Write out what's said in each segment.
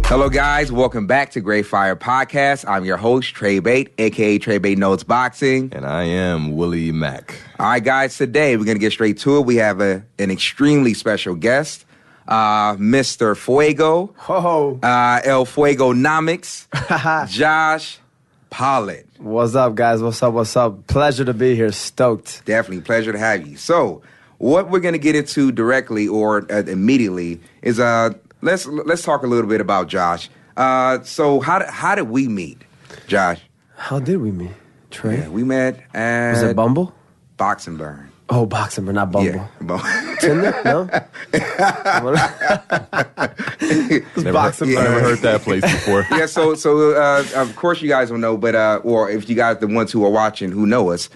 Hello, guys. Welcome back to Great Fire Podcast. I'm your host, Trey Bate, a.k.a. Trey Bate Knows Boxing. And I am Willie Mack. All right, guys. Today, we're going to get straight to it. We have an extremely special guest, Mr. Fuego, El Fuegonomics, Josh Polit. What's up, guys? What's up? Pleasure to be here. Stoked. Definitely. Pleasure to have you. So, what we're going to get into directly or immediately is... Let's talk a little bit about Josh. So how did we meet, Josh? How did we meet, Trey? Yeah, we met at... Was it Bumble? Boxing Burn. Oh, Boxing Burn, not Bumble. Yeah, Tinder? No? Boxing Burn. Never heard that place before. Yeah, so of course you guys don't know, but or if you guys, the ones who are watching who know us,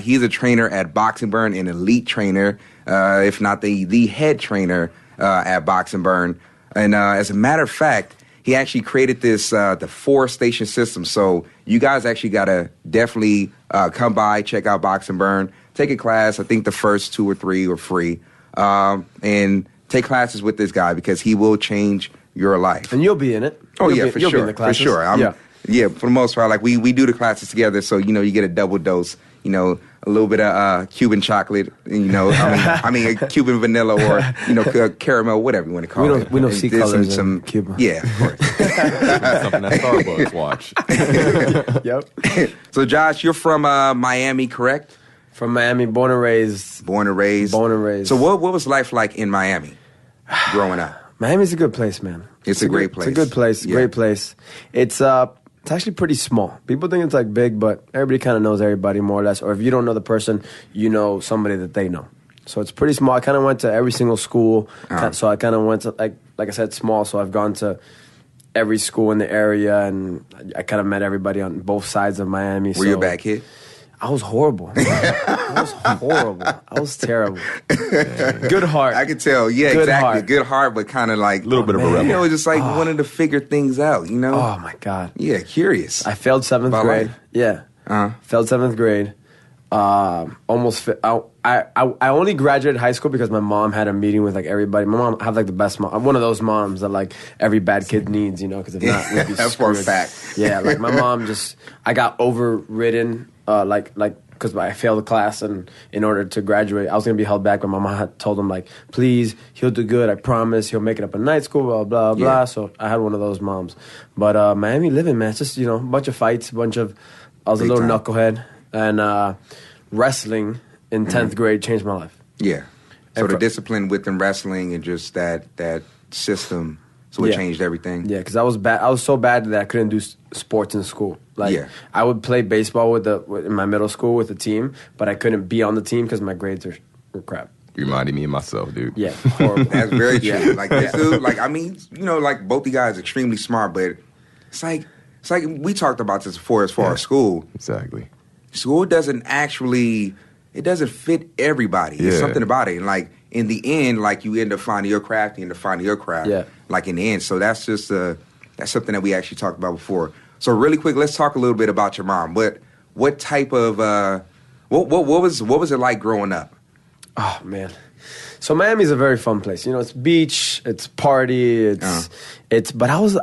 he's a trainer at Boxing Burn, an elite trainer, if not the head trainer at Boxing Burn. And as a matter of fact, he actually created this, the 4-station system. So you guys actually got to definitely come by, check out Boxing Burn, take a class. I think the first 2 or 3 are free. And take classes with this guy because he will change your life. And you'll be in it. Oh, you'll yeah, be for in the sure. For sure. Yeah, for the most part, like we do the classes together. So, you get a double dose, a little bit of Cuban chocolate, I mean Cuban vanilla or, caramel, whatever you want to call it. We don't see colors in Cuba. Yeah, of course. Something that Starbucks watch. Yep. So, Josh, you're from Miami, correct? From Miami, born and raised. Born and raised. So what was life like in Miami growing up? Miami's a good place, man. It's a great place. It's a good place, yeah. Great place. It's actually pretty small. People think it's like big, but everybody kind of knows everybody more or less. Or if you don't know the person, you know somebody that they know. So it's pretty small. I kind of went to every single school. So I kind of went to, like I said, small. So I've gone to every school in the area, and I kind of met everybody on both sides of Miami. Were you a bad kid? I was horrible. I was terrible. Good heart. I could tell. Yeah, Good exactly. heart. Good heart, but kind of like... A little bit of a rebel. Just like wanted to figure things out, Oh, my God. Yeah, curious. I failed 7th grade. Life. Yeah. Failed 7th grade. Almost... I only graduated high school because my mom had a meeting with, like, everybody. My mom had, like, the best mom. I'm one of those moms that, like, every bad kid needs, because if not, we'd be That's for a screwed. fact. Yeah, like, my mom just... I got overridden, because I failed the class, and in order to graduate, I was going to be held back, but my mom had told him, like, please, he'll do good, I promise, he'll make it up in night school, blah, blah, blah. Yeah. So I had one of those moms. But Miami living, man, it's just, a bunch of fights, I was a little knucklehead, and wrestling in 10th grade changed my life. Yeah. So the discipline within wrestling and just that system, so it changed everything. Yeah, because I was bad. I was so bad that I couldn't do sports in school. I would play baseball in my middle school with the team, but I couldn't be on the team because my grades were crap. You reminded me of myself, dude. Yeah, horrible. That's very true. Yeah. Like this dude, like both you guys are extremely smart, but it's like we talked about this before as far as school. Exactly. School doesn't fit everybody. Yeah. There's something about it. And like in the end, like you end up finding your craft, Yeah. Like in the end. So that's just that's something that we actually talked about before. So really quick, let's talk a little bit about your mom. What type of what was it like growing up? Oh man. So Miami's a very fun place. It's beach, it's party, but I was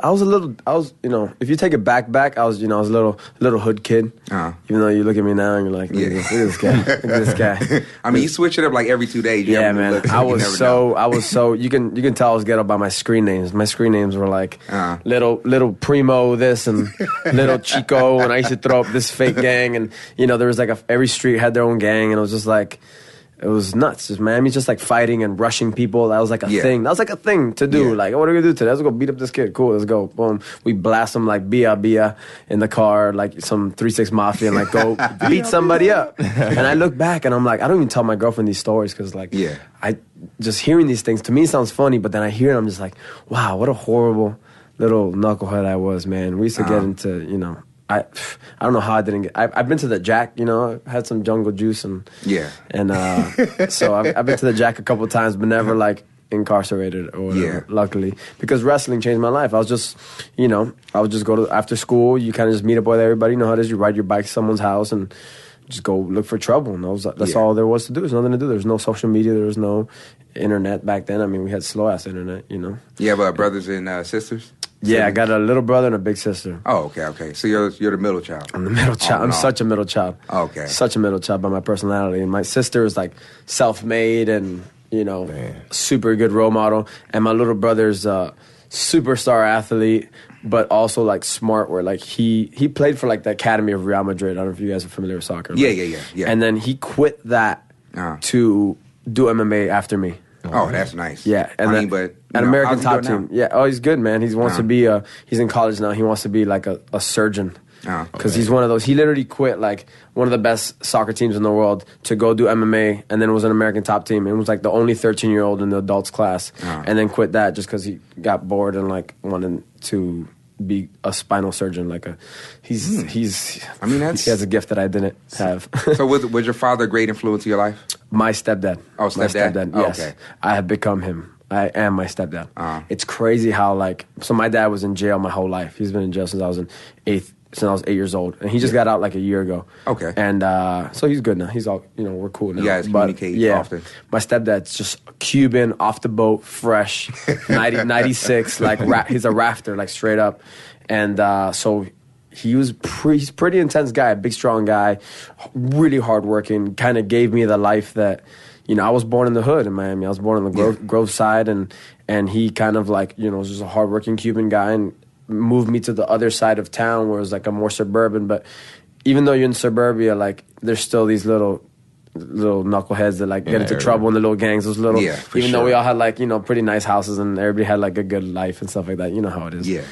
if you take it back, I was a little hood kid. Even though you look at me now and you're like, look at this guy. Look at this guy. I mean, you switch it up like every 2 days. Yeah, man. I was so you can tell I was ghetto by my screen names. My screen names were like little Primo this and little Chico, and I used to throw up this fake gang, and there was like every street had their own gang, and it was just like. It was nuts. Just Miami's just like fighting and rushing people. That was like a thing. That was like a thing to do. Yeah. Like, what are we gonna do today? Let's go beat up this kid. Cool, let's go. Boom. We blast him like Bia in the car, like some 3-6 Mafia, and like go beat somebody up. And I look back and I'm like, I don't even tell my girlfriend these stories because I just hearing these things to me sounds funny, but then I hear it, I'm just like, wow, what a horrible little knucklehead I was, man. We used to get into I don't know how I didn't get. I've been to the Jack, you know. I had some jungle juice and so I've been to the Jack a couple of times, but never like incarcerated or whatever. Luckily, because wrestling changed my life. I was just, you know, I would just go to after school. You kind of just meet up with everybody. You know how it is. You ride your bike to someone's house and just go look for trouble. And that's all there was to do. There's nothing to do. There's no social media. There was no internet back then. I mean, we had slow ass internet. You know. Yeah, but brothers and sisters. Yeah, I got a little brother and a big sister. Oh, okay. So you're the middle child. I'm the middle child. I'm such a middle child. Okay. Such a middle child by my personality. And my sister is like self-made and, you know, super good role model. And my little brother's a superstar athlete, but also like smart. Where like he played for like the academy of Real Madrid. I don't know if you guys are familiar with soccer. Yeah. And then he quit that to do MMA after me. Oh, that's nice. Yeah, and an American top team. Yeah, oh, he's good, man. He wants to be he's in college now. He wants to be like a surgeon. Because he's one of those. He literally quit like one of the best soccer teams in the world to go do MMA, and then was an American top team. And was like the only 13-year-old in the adults class, and then quit that just because he got bored and like wanted to be a spinal surgeon. Like he has a gift that I didn't have. So was your father a great influence in your life? My stepdad. Oh, stepdad? My stepdad, yes. Okay. I have become him. I am my stepdad. It's crazy how so my dad was in jail my whole life. He's been in jail since I was 8 years old. And he just got out like a year ago. Okay. And so he's good now. He's all, you know, we're cool now. You guys communicate often? My stepdad's just Cuban, off the boat, fresh, 96, like he's a rafter, like straight up. And so he's pretty intense guy, big, strong guy, really hardworking, kind of gave me the life that, you know, I was born in the hood in Miami. I was born on the Grove side, and he kind of like, you know, was just a hardworking Cuban guy and moved me to the other side of town where it was like a more suburban. But even though you're in suburbia, like there's still these little knuckleheads that like get into trouble in the little gangs. Those little, though we all had like, you know, pretty nice houses and everybody had like a good life and stuff like that. You know how it is. Yeah.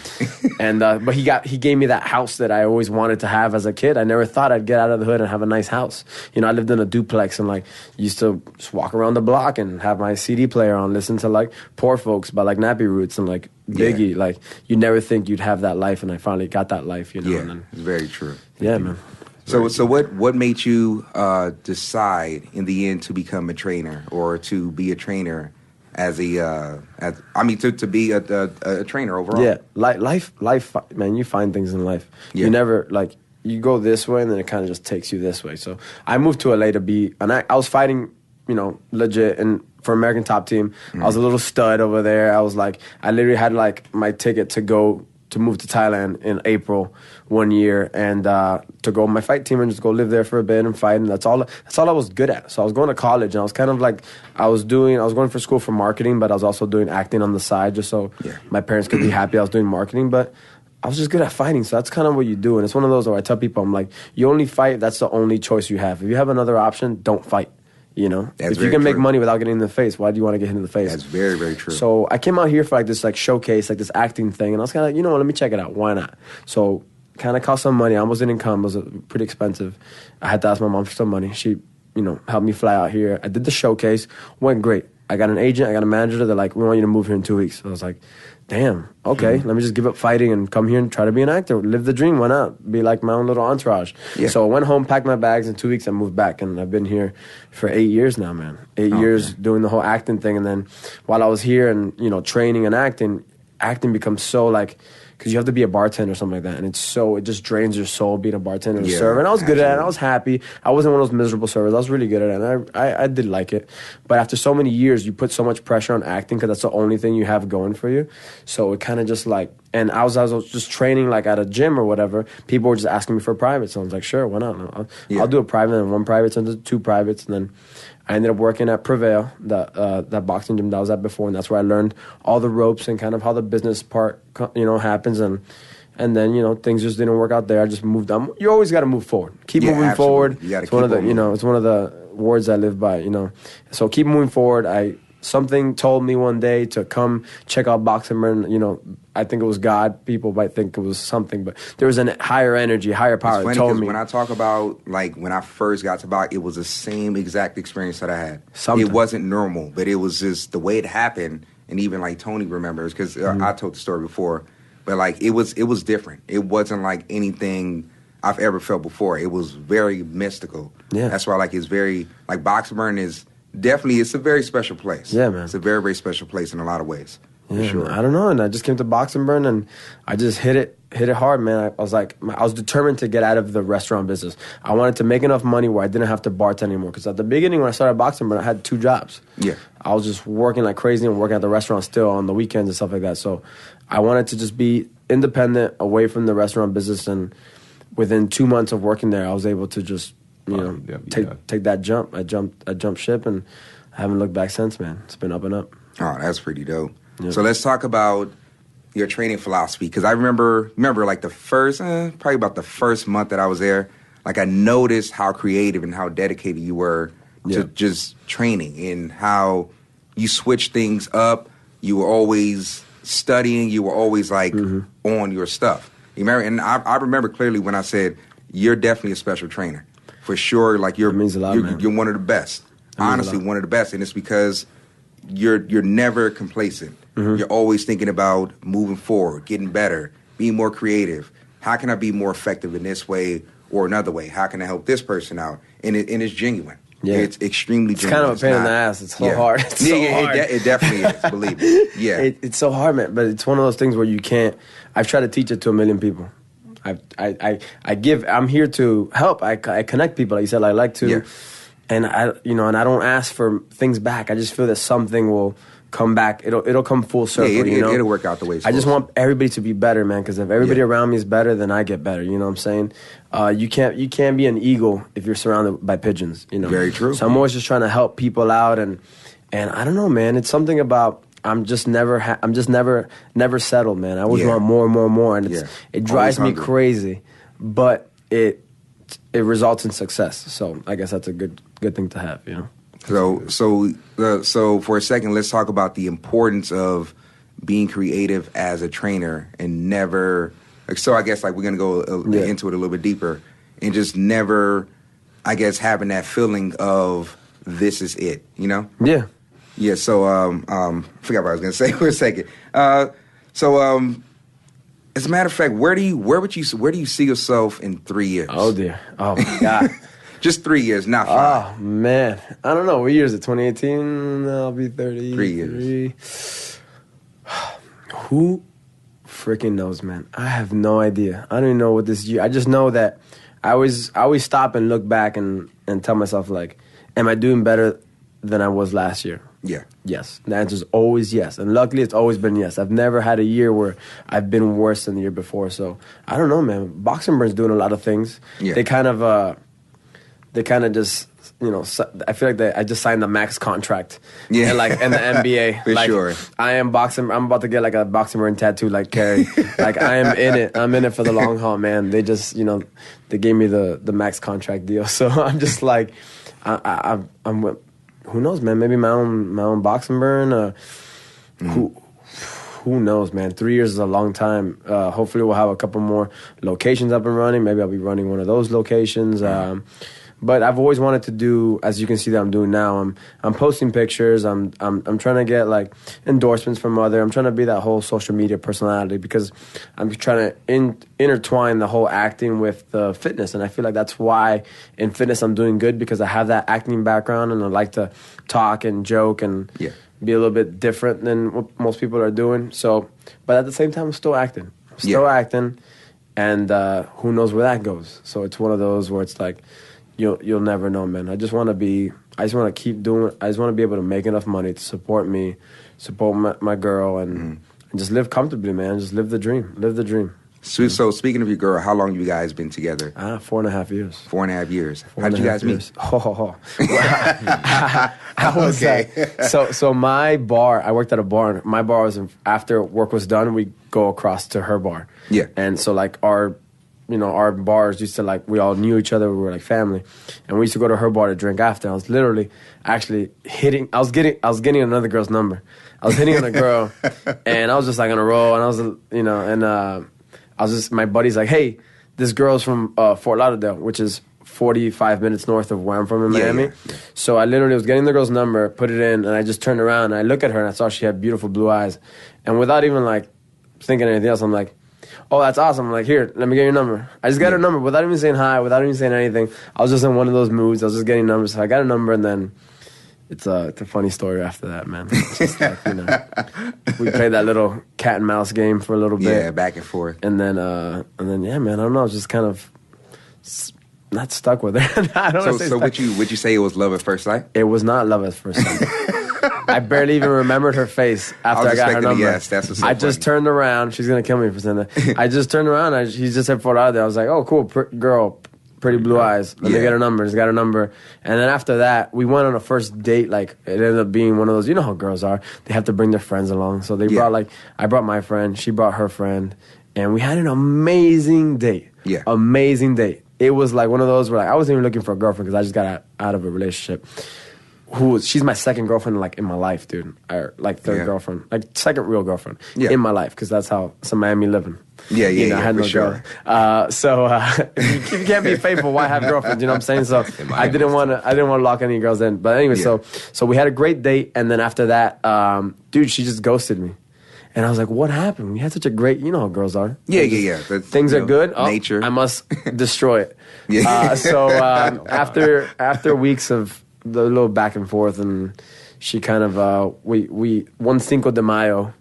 And but he gave me that house that I always wanted to have as a kid. I never thought I'd get out of the hood and have a nice house. You know, I lived in a duplex and like used to just walk around the block and have my CD player on, listen to like Poor Folks by like Nappy Roots and like Biggie. Yeah. Like you never think you'd have that life, and I finally got that life. You know. Yeah, and then, it's very true. Yeah, man. So what made you decide in the end to become a trainer or to be a trainer to be a trainer overall? Yeah, life, man. You find things in life. Yeah. You never like you go this way and then it kind of just takes you this way. So I moved to LA to be, and I was fighting, you know, legit and for American Top Team. I was a little stud over there. I literally had like my ticket to move to Thailand in April one year and to go with my fight team and just go live there for a bit and fight. And that's all I was good at. So I was going to college and I was kind of like, I was going for school for marketing, but I was also doing acting on the side just so my parents could be happy I was doing marketing. But I was just good at fighting. So that's kind of what you do. And it's one of those where I tell people, I'm like, you only fight, that's the only choice you have. If you have another option, don't fight. You know, if you can make money without getting in the face, why do you want to get hit in the face? That's very, very true. So I came out here for like this like showcase, like this acting thing, and I was kind of like, you know what, let me check it out. Why not? So kind of cost some money. I almost didn't come. It was pretty expensive. I had to ask my mom for some money. She, you know, helped me fly out here. I did the showcase. Went great. I got an agent. I got a manager. They're like, we want you to move here in 2 weeks. So I was like, damn, okay, let me just give up fighting and come here and try to be an actor. Live the dream, why not? Be like my own little entourage. Yeah. So I went home, packed my bags, in 2 weeks I moved back, and I've been here for 8 years now, man. 8 years doing the whole acting thing, and then while I was here and, you know, training and acting becomes so like, because you have to be a bartender or something like that, and it just drains your soul being a bartender and a server. And I was good at it, and I was happy. I wasn't one of those miserable servers. I was really good at it, and I did like it. But after so many years, you put so much pressure on acting because that's the only thing you have going for you. So it kind of just like, and I was just training like at a gym or whatever. People were just asking me for a private, so I was like, sure, why not? I'll do a private, and one private, and two privates, and then I ended up working at Prevail, that boxing gym that I was at before, and that's where I learned all the ropes and kind of how the business part, you know, happens. And then, you know, things just didn't work out there. I just moved on. You always got to move forward. Keep moving forward. You got to keep moving forward. You know, it's one of the words I live by. You know, so keep moving forward. Something told me one day to come check out Boxing Burn. You know, I think it was God. People might think it was something, but there was a higher energy, higher power that told me. When I talk about, like, when I first got to box, it was the same exact experience that I had. Something. It wasn't normal, but it was just the way it happened. And even, like, Tony remembers, because I told the story before. but like it was different. It wasn't like anything I've ever felt before. It was very mystical. Yeah. That's why like it's very like Boxing Burn is definitely it's a very special place. Yeah, man. It's a very, very special place in a lot of ways. For sure. Man, I don't know, and I just came to Boxing Burn and I just hit it hard, man. I was determined to get out of the restaurant business. I wanted to make enough money where I didn't have to bartend anymore. Because at the beginning when I started Boxing Burn, I had 2 jobs. Yeah. I was just working like crazy and working at the restaurant still on the weekends and stuff like that. So I wanted to just be independent, away from the restaurant business, and within 2 months of working there, I was able to just take that jump. I jumped ship, and I haven't looked back since, man. It's been up and up. Oh, that's pretty dope. Yeah. So let's talk about your training philosophy, because I remember like the first, probably about the first month that I was there, like I noticed how creative and how dedicated you were to just training and how you switched things up. You were always studying. You were always like on your stuff. You remember? And I remember clearly when I said, you're definitely a special trainer. For sure, like That means a lot, man. You're one of the best. Honestly, one of the best. And it's because you're never complacent. You're always thinking about moving forward, getting better, being more creative. How can I be more effective in this way or another way? How can I help this person out? And it's genuine. Yeah. It's extremely genuine. It's kind of a pain in the ass. It's so hard. It's so hard. It definitely is, believe me. Yeah. It's so hard, man. But it's one of those things where you can't. I've tried to teach it to a million people. I'm here to help. I connect people. Like you said, I like to. Yeah. And I don't ask for things back. I just feel that something will come back. It'll come full circle. It'll work out the way it's I just supposed want everybody to be better, man. Because if everybody around me is better, then I get better. You know what I'm saying? You can't be an eagle if you're surrounded by pigeons. You know. Very true. So I'm always just trying to help people out, and I don't know, man. It's something about I'm just never settled, man. I always want more and more and more, and it drives me crazy, but it results in success. So I guess that's a good thing to have, you know. So for a second, let's talk about the importance of being creative as a trainer and never. So I guess like we're gonna go into it a little bit deeper and just never, I guess, having that feeling of this is it, you know? Yeah. Yeah. So forgot what I was gonna say for a second. As a matter of fact, where do you see yourself in 3 years? Oh dear. Oh my God. Just 3 years, not 5. Oh man, I don't know. What year is it? 2018. I'll be 30. 3 years. Who freaking knows, man? I have no idea. I don't even know what this year. I just know that I always stop and look back and tell myself like, am I doing better than I was last year? Yeah. Yes. The answer is always yes. And luckily, it's always been yes. I've never had a year where I've been worse than the year before. So, I don't know, man. Boxing Burn's doing a lot of things. Yeah. They kind of just, you know, I feel like I just signed the max contract. Yeah. In the NBA. For sure. I'm about to get like a Boxing Burn tattoo like Kerry. Like, I am in it. I'm in it for the long haul, man. They just, you know, they gave me the max contract deal. So, I'm just like, I'm who knows, man? Maybe my own Boxing Burn. Who knows, man? 3 years is a long time. Hopefully, we'll have a couple more locations up and running. Maybe I'll be running one of those locations. But I've always wanted to do, as you can see that I'm doing now. I'm posting pictures. I'm trying to get like endorsements from I'm trying to be that whole social media personality because I'm trying to intertwine the whole acting with the fitness, and I feel like that's why in fitness I'm doing good because I have that acting background and I like to talk and joke and be a little bit different than what most people are doing. So, but at the same time, I'm still acting. And who knows where that goes? So it's one of those where it's like. You'll never know, man. I just want to keep doing. I just want to be able to make enough money to support me, support my girl, and just live comfortably, man. Just live the dream. So speaking of your girl, how long have you guys been together? 4.5 years. 4.5 years. How did you guys meet? I was so my bar. I worked at a bar. And my bar was after work was done, we go across to her bar. Yeah, and so like our bars used to like, we all knew each other. We were like family. And we used to go to her bar to drink after. I was literally actually I was getting another girl's number. I was hitting on a girl and I was just like on a roll and I was, my buddy's like, hey, this girl's from Fort Lauderdale, which is 45 minutes north of where I'm from in Miami. Yeah. So I literally was getting the girl's number, put it in, and I just turned around and I looked at her and I saw she had beautiful blue eyes. And without even like thinking anything else, I'm like, oh, that's awesome. I'm like, here, let me get your number. I just got her number without even saying hi, without even saying anything. I was just in one of those moods. I was just getting numbers. So I got a number, and then it's a funny story after that, man. It's just like, we played that little cat and mouse game for a little bit. Yeah, back and forth. And then, yeah, man, I don't know. I was just kind of not stuck with it. I don't know. So would you say it was love at first sight? It was not love at first sight. I barely even remembered her face after I got her number. Yes, that's what's so I just turned around. She's gonna kill me for saying that. I just turned around. She just said "for out there." I was like, "Oh, cool, girl, pretty blue eyes. Let me get her number." Just got her number, and then after that, we went on a first date. Like it ended up being one of those. You know how girls are. They have to bring their friends along. So they brought I brought my friend. She brought her friend, and we had an amazing date. Yeah, amazing date. It was like one of those where I wasn't even looking for a girlfriend because I just got out of a relationship. She's my second girlfriend like in my life, dude. Or like third girlfriend, like second real girlfriend in my life because that's how some Miami living. Yeah, I had no girl. If you can't be faithful, why have girlfriends? You know what I'm saying? So I didn't want to lock any girls in. But anyway, so we had a great date, and then after that, dude, she just ghosted me. And I was like, what happened? We had such a great, you know how girls are. Yeah. Things are good. Nature. I must destroy it. Yeah. After weeks of the little back and forth, and she kind of, we one Cinco de Mayo,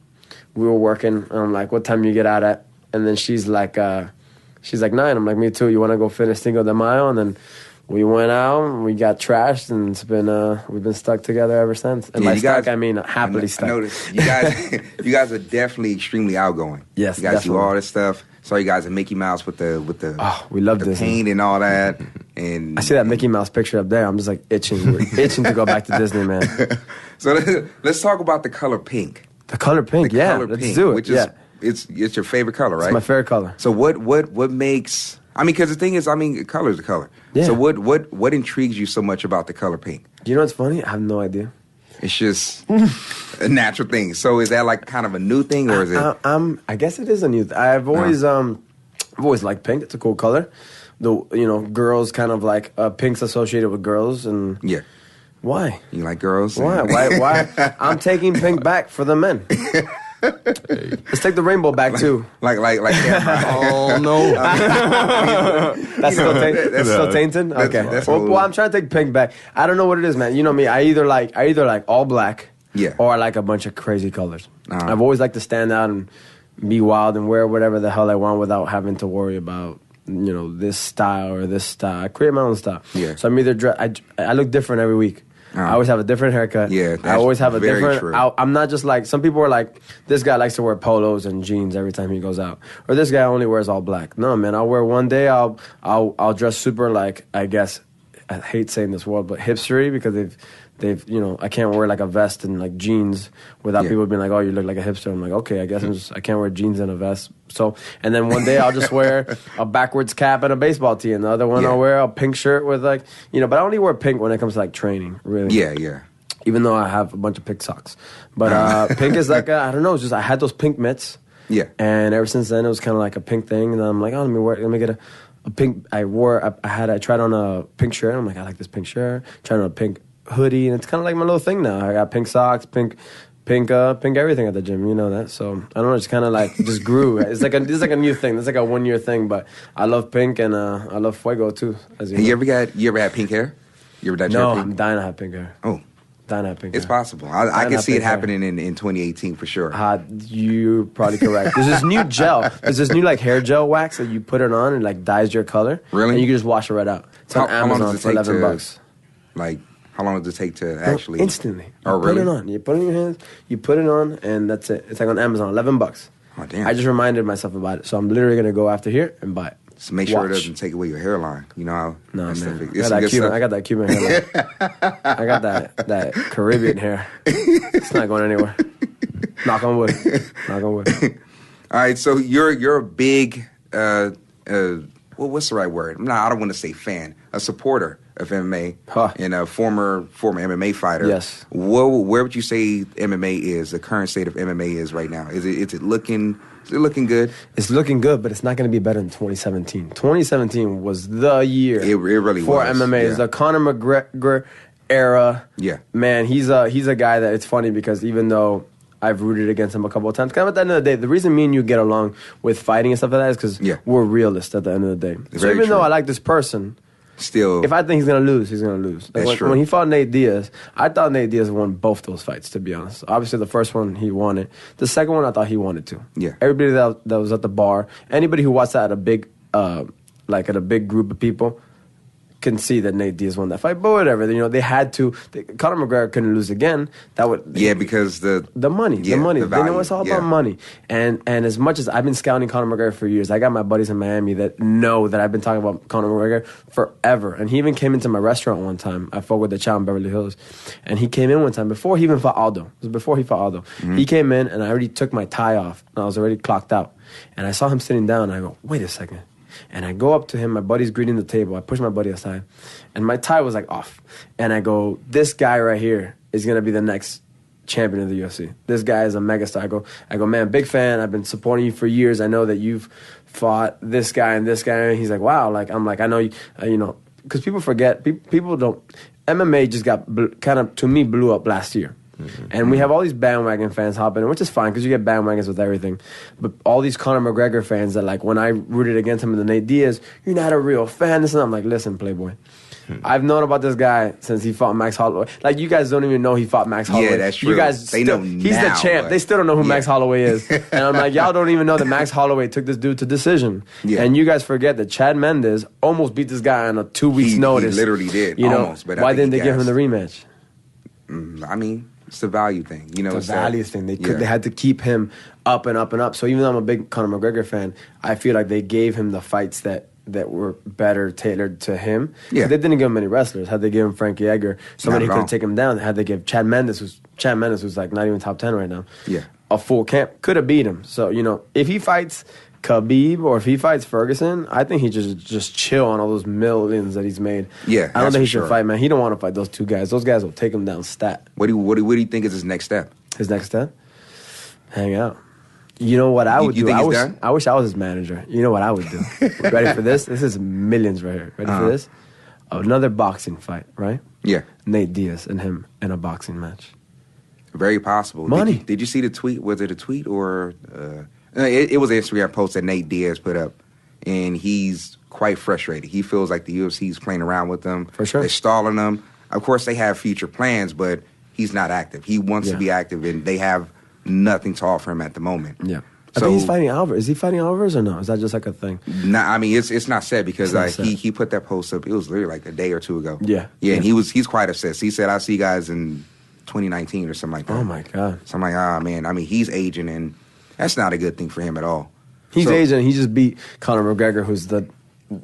we were working, and I'm like, what time you get out at? And then she's like 9. I'm like, me too. You want to go finish Cinco de Mayo? And then we went out, and we got trashed, and it's been we've been stuck together ever since. And by stuck, I mean happily stuck. I noticed you guys are definitely extremely outgoing. Yes, you guys definitely. do all this stuff. Saw you guys at Mickey Mouse with the we love the Disney. paint and all that. And I see that Mickey Mouse picture up there. I'm just like itching to go back to Disney, man. So let's talk about the color pink. The color pink, let's do it. Which is it's your favorite color, right? It's my favorite color. So what makes? I mean, because the thing is, color is a color. Yeah. So what intrigues you so much about the color pink? You know what's funny? I have no idea. It's just a natural thing. So is that like kind of a new thing, or is it? I guess it is a new thing. I've always liked pink. It's a cool color. Girls kind of like pink's associated with girls, and why? You like girls? Why? Why? I'm taking pink back for the men. Let's take the rainbow back too. Like. Oh no, that's still tainted. Okay. Well, I'm trying to take pink back. I don't know what it is, man. You know me. I either like all black, or I like a bunch of crazy colors. I've always liked to stand out and be wild and wear whatever the hell I want without having to worry about this style or this style. I create my own style. Yeah. So I'm either I look different every week. I always have a different haircut. Yeah, I always have a different. True. I'm not just like some people are like, this guy likes to wear polos and jeans every time he goes out, or this guy only wears all black. No, man, I'll wear one day. I'll dress super like, I guess I hate saying this word, but hipstery, because they've I can't wear like a vest and like jeans without people being like, oh, you look like a hipster. I'm like, okay, I guess I can't wear jeans and a vest. So, and then one day I'll just wear a backwards cap and a baseball tee, and the other one I'll wear a pink shirt with but I only wear pink when it comes to like training, really. Yeah. Even though I have a bunch of pink socks. But pink is like, I don't know, it's just I had those pink mitts. Yeah. And ever since then, it was kind of like a pink thing. And then I'm like, oh, let me get a pink. I tried on a pink shirt. I'm like, I like this pink shirt. Tried on a pink hoodie, and it's kind of like my little thing now. I got pink socks, pink everything at the gym. You know that. So I don't know. It's kind of like just grew. It's like a new thing. It's like a 1 year thing. But I love pink, and I love fuego too. As you know. You ever had pink hair? You ever dyed your hair pink? I'm dying to have pink hair. Oh. Pink it's hair. possible. I can see it happening in 2018 for sure. You're probably correct. There's this new gel. There's this new like hair gel wax that you put it on and like dyes your color. Really? And you can just wash it right out. It's on Amazon for $11. Like, how long does it take to actually? Instantly. Oh, really? Put it on. You put it in your hands. You put it on, and that's it. It's like on Amazon, $11. Oh damn! I just reminded myself about it, so I'm literally gonna go after here and buy it. Just make sure it doesn't take away your hairline. You know how? No, man. I got that Cuban hair. I got that Caribbean hair. It's not going anywhere. Knock on wood. All right, so you're a big what's the right word? I don't want to say fan. A supporter of MMA and a former MMA fighter. Yes. Where would you say MMA is? The current state of MMA is right now. Is it looking good? It's looking good, but it's not going to be better than 2017. 2017 was the year. It really for was. MMA. Yeah. It's the Conor McGregor era. Yeah. Man, he's a guy that it's funny because even though I've rooted against him a couple of times. Because at the end of the day, the reason me and you get along with fighting and stuff like that is because we're realists at the end of the day. So even though I like this person, still, if I think he's gonna lose, he's gonna lose. Like when he fought Nate Diaz, I thought Nate Diaz won both those fights. To be honest, obviously the first one he won it. The second one I thought he wanted to. Yeah. Everybody that was at the bar, anybody who watched that at a big, like at a big group of people, can see that Nate Diaz won that fight. But whatever, they had to. Conor McGregor couldn't lose again. Because the money, the money. The value, it's all about money. And as much as I've been scouting Conor McGregor for years, I got my buddies in Miami that know that I've been talking about Conor McGregor forever. And he even came into my restaurant one time. I fought with the Chow in Beverly Hills, and he came in one time before he even fought Aldo. It was before he fought Aldo. Mm-hmm. He came in, and I already took my tie off, and I was already clocked out. And I saw him sitting down, and I go, wait a second. And I go up to him, my buddy's greeting the table. I push my buddy aside, and my tie was like off. And I go, this guy right here is going to be the next champion of the UFC. This guy is a megastar. I go, man, big fan. I've been supporting you for years. I know that you've fought this guy and this guy. And he's like, wow. Like, I'm like, I know, because people forget, people don't, MMA just got kind of, to me, blew up last year. Mm-hmm. And we have all these bandwagon fans hopping in, which is fine because you get bandwagons with everything. But all these Conor McGregor fans that, like, when I rooted against him in the Nate Diaz, you're not a real fan. And I'm like, listen, Playboy. I've known about this guy since he fought Max Holloway. Like, you guys don't even know he fought Max Holloway. Yeah, that's true. You guys they still, know he's now, the champ. but They still don't know who Max Holloway is. And I'm like, y'all don't even know that Max Holloway took this dude to decision. Yeah. And you guys forget that Chad Mendes almost beat this guy on a 2 weeks notice. He literally did. Almost. But why didn't they give him the rematch? I mean, it's the value thing. It's a value thing. They had to keep him up and up and up. So even though I'm a big Conor McGregor fan, I feel like they gave him the fights that were better tailored to him. Yeah. They didn't give him any wrestlers. Had they given Frankie Edgar, somebody who could take him down. Had they give Chad Mendes, who's like not even top 10 right now, a full camp, could have beat him. So, if he fights Khabib or if he fights Ferguson, I think he just chill on all those millions that he's made. Yeah, I don't think he should fight, man. He don't want to fight those two guys. Those guys will take him down stat. What do you think is his next step? His next step? Hang out. You know what I would do? I wish I was his manager. You know what I would do? Ready for this? This is millions right here. Ready for this? Another boxing fight, right? Yeah. Nate Diaz and him in a boxing match. Very possible. Money. Did you see the tweet? Was it a tweet or... It was an Instagram post that Nate Diaz put up, and he's quite frustrated. He feels like the UFC is playing around with them. For sure. They're stalling him. Of course, they have future plans, but he's not active. He wants to be active, and they have nothing to offer him at the moment. Yeah. I think he's fighting Alvarez. Is he fighting Alvarez or no? Is that just like a thing? Nah, I mean, it's not said because he put that post up. It was literally like a day or two ago. Yeah. And he's quite upset. So he said, I'll see you guys in 2019 or something like that. Oh, my God. So I'm like, man. I mean, he's aging, and that's not a good thing for him at all. He's aging. He just beat Conor McGregor, who's the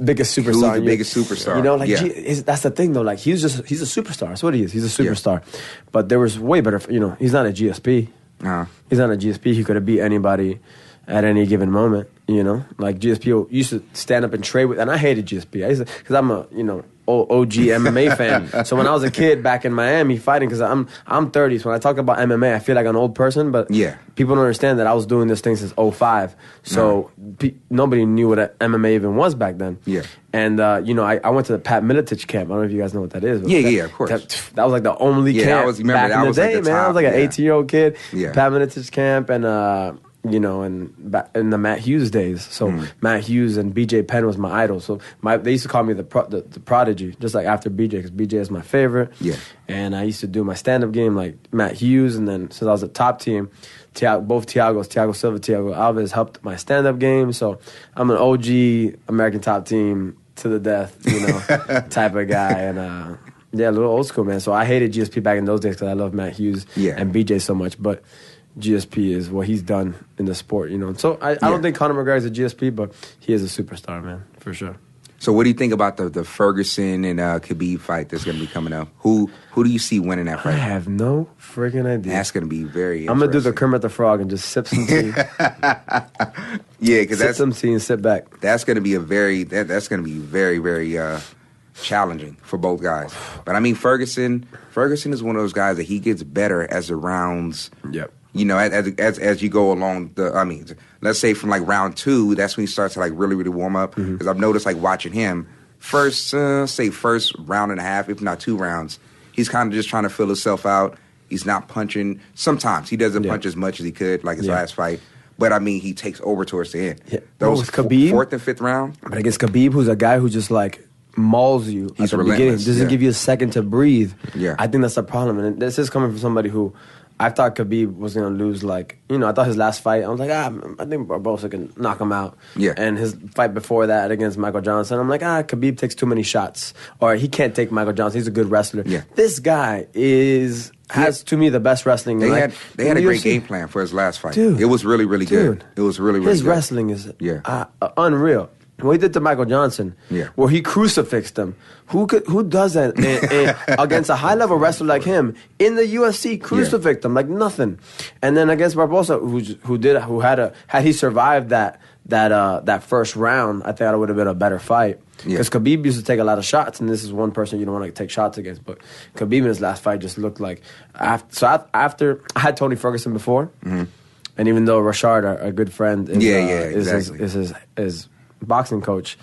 biggest superstar. Who's the biggest superstar. That's the thing, though. Like, he's a superstar. That's what he is. He's a superstar. Yeah. But there was way better, he's not a GSP. He's not a GSP. He could have beat anybody at any given moment, Like, GSP used to stand up and trade with, and I hated GSP. Because I'm a, OG MMA fan. So when I was a kid back in Miami fighting, because I'm 30, so when I talk about MMA, I feel like an old person, but people don't understand that I was doing this thing since 05. So nobody knew what MMA even was back then. Yeah. And, I went to the Pat Miletich camp. I don't know if you guys know what that is. Yeah, of course. That was like the only camp back in the day, man. I was like an 18-year-old kid. Yeah. Pat Miletich camp, and... in the Matt Hughes days. So Matt Hughes and BJ Penn was my idol. So they used to call me the prodigy, just like after BJ, because BJ is my favorite. Yeah. And I used to do my stand-up game like Matt Hughes, and then since I was a top team, both Thiago Silva, Thiago Alves helped my stand-up game. So I'm an OG American top team to the death, type of guy. And a little old school, man. So I hated GSP back in those days because I love Matt Hughes and BJ so much, but GSP is what he's done in the sport, So I don't think Conor McGregor is a GSP, but he is a superstar, man, for sure. So what do you think about the Ferguson and Khabib fight that's going to be coming up? Who do you see winning that fight? I have no freaking idea. That's going to be very I'm going to do the Kermit the Frog and just sip some tea. Because sip some tea and sit back. That's going to be that's going to be very, very challenging for both guys. But I mean, Ferguson is one of those guys that he gets better as the rounds. Yep. As you go along let's say from like round 2, that's when he starts to like really, really warm up. Because I've noticed like watching him, first round and a half, if not 2 rounds, he's kind of just trying to fill himself out. He's not punching. Sometimes he doesn't punch as much as he could, like his last fight. But I mean, he takes over towards the end. Yeah. Those Khabib, fourth and fifth round. But against Khabib, who's a guy who just like mauls you He's at the beginning, doesn't give you a second to breathe. Yeah. I think that's the problem. And this is coming from somebody who I thought Khabib was going to lose. Like, I thought his last fight, I was like, I think Barbosa can knock him out. Yeah. And his fight before that against Michael Johnson, I'm like, Khabib takes too many shots. Or he can't take Michael Johnson. He's a good wrestler. Yeah. This guy has to me the best wrestling. They had a great game plan for his last fight. Dude, it was really, really good. It was really, really his good. wrestling is unreal. What he did to Michael Johnson, where he crucifixed him. Who does that against a high level wrestler like him in the UFC? Crucifix him like nothing. And then against Barbosa, had he survived that first round, I think it would have been a better fight. Because Khabib used to take a lot of shots, and this is one person you don't want to take shots against. But Khabib in his last fight just looked like after I had Tony Ferguson before, and even though Rashard, a good friend, is his boxing coach,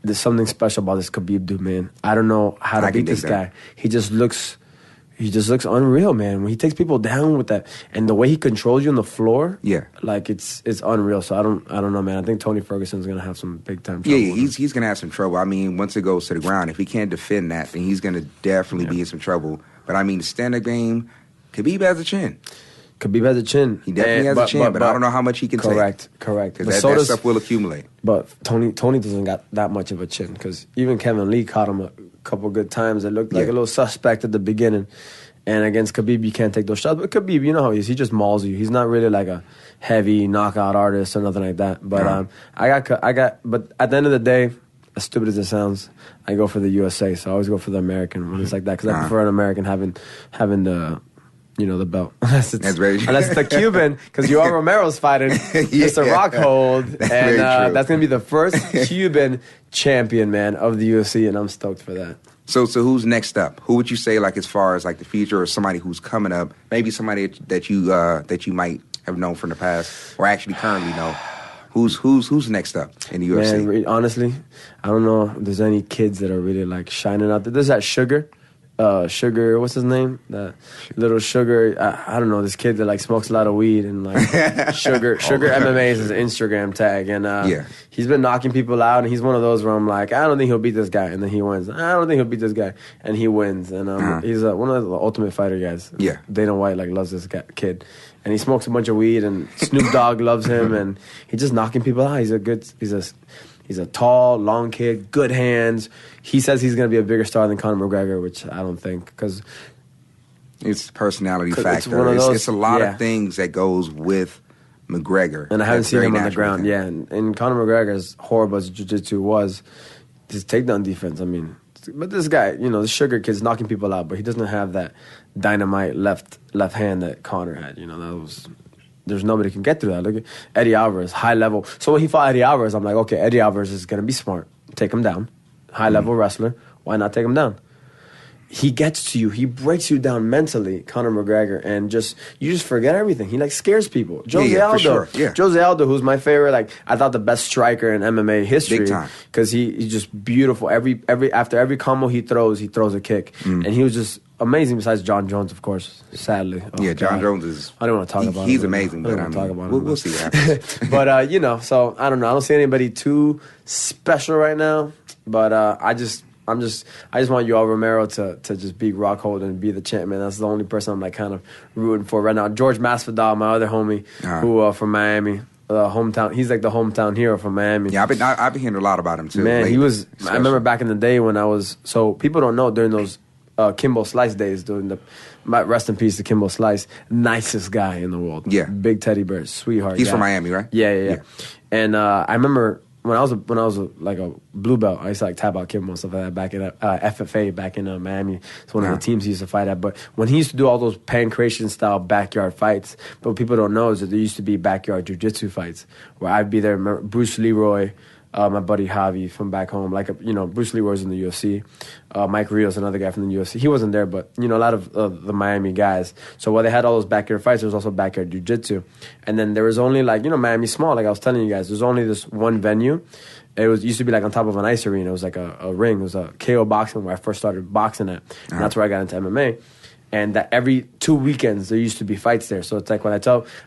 there's something special about this Khabib dude, man. I don't know how to beat this guy. He just looks unreal, man. When he takes people down with that, and the way he controls you on the floor, like it's unreal. So I don't know, man. I think Tony Ferguson's gonna have some big time trouble. Yeah, he's gonna have some trouble. I mean, once it goes to the ground, if he can't defend that, then he's gonna definitely be in some trouble. But I mean, the stand-up game, Khabib has a chin. Khabib has a chin. He definitely has a chin, but I don't know how much he can take. Correct. Because that stuff will accumulate. But Tony doesn't got that much of a chin, because even Kevin Lee caught him a couple good times. It looked like a little suspect at the beginning. And against Khabib, you can't take those shots. But Khabib, you know how he is. He just mauls you. He's not really like a heavy knockout artist or nothing like that. But But at the end of the day, as stupid as it sounds, I go for the USA. So I always go for the American when it's like that, because I prefer an American having the the belt. Unless it's the Cuban, because Yoel Romero's fighting Mr. Rockhold, and that's going to be the first Cuban champion, man, of the UFC, and I'm stoked for that. So who's next up? Who would you say, like, as far as like the future, or somebody who's coming up? Maybe somebody that you might have known from the past, or actually currently know. Who's next up in the UFC? Man, honestly, I don't know if there's any kids that are really like shining out there. There's that Sugar, what's his name? That little Sugar. I don't know, this kid that like smokes a lot of weed, and like Sugar MMA is his Instagram tag, and he's been knocking people out, and he's one of those where I'm like, I don't think he'll beat this guy, and then he wins. I don't think he'll beat this guy, and he wins. And he's one of the Ultimate Fighter guys. Yeah, Dana White like loves this kid, and he smokes a bunch of weed, and Snoop Dogg loves him, and he's just knocking people out. He's a tall, long kid, good hands. He says he's going to be a bigger star than Conor McGregor, which I don't think, because it's personality factor. It's a lot of things that goes with McGregor. And I haven't seen him on the ground. Yeah, and Conor McGregor, as horrible as jiu-jitsu was, his takedown defense, I mean, but this guy, the Sugar kid's knocking people out, but he doesn't have that dynamite left hand that Conor had. There's nobody can get through that. Look at Eddie Alvarez, high level. So when he fought Eddie Alvarez, I'm like, okay, Eddie Alvarez is going to be smart. Take him down. High level wrestler. Why not take him down? He gets to you. He breaks you down mentally, Conor McGregor, and you just forget everything. He like scares people. Jose Aldo. For sure. Yeah. Jose Aldo, who's my favorite, like I thought the best striker in MMA history. Big time. Because he's just beautiful. After every combo he throws a kick. And he was just amazing, besides John Jones, of course, sadly. John Jones is... I don't want to talk about him. He's amazing, but I mean, we'll see what happens. But, so, I don't know. I don't see anybody too special right now, but I just want Yoel Romero to just beat Rockhold and be the champ, man. That's the only person I'm, like, kind of rooting for right now. George Masvidal, my other homie, who from Miami. Hometown. He's like the hometown hero from Miami. Yeah, I've been hearing a lot about him, too. Man, he was... I remember back in the day when I was... So, people don't know, during those... Kimbo Slice days, rest in peace to Kimbo Slice, nicest guy in the world. Yeah, big teddy bear, sweetheart. He's from Miami, right? Yeah. And I remember when I was like a blue belt, I used to like tap out Kimbo and stuff like that back in FFA back in Miami. It's one of the teams he used to fight at. But when he used to do all those pancration style backyard fights, but what people don't know is that there used to be backyard jiu-jitsu fights where I'd be there. Remember, Bruce Leroy. My buddy Javi from back home, Bruce Leroy's in the UFC. Mike Rios, another guy from the UFC. He wasn't there, but, a lot of the Miami guys. So while they had all those backyard fights, there was also backyard jiu-jitsu. And then there was only, Miami's small, like I was telling you guys. There's only this one venue. It used to be, on top of an ice arena. It was like a ring. It was a KO boxing where I first started boxing at. And that's where I got into MMA. And that every 2 weekends there used to be fights there. So it's like when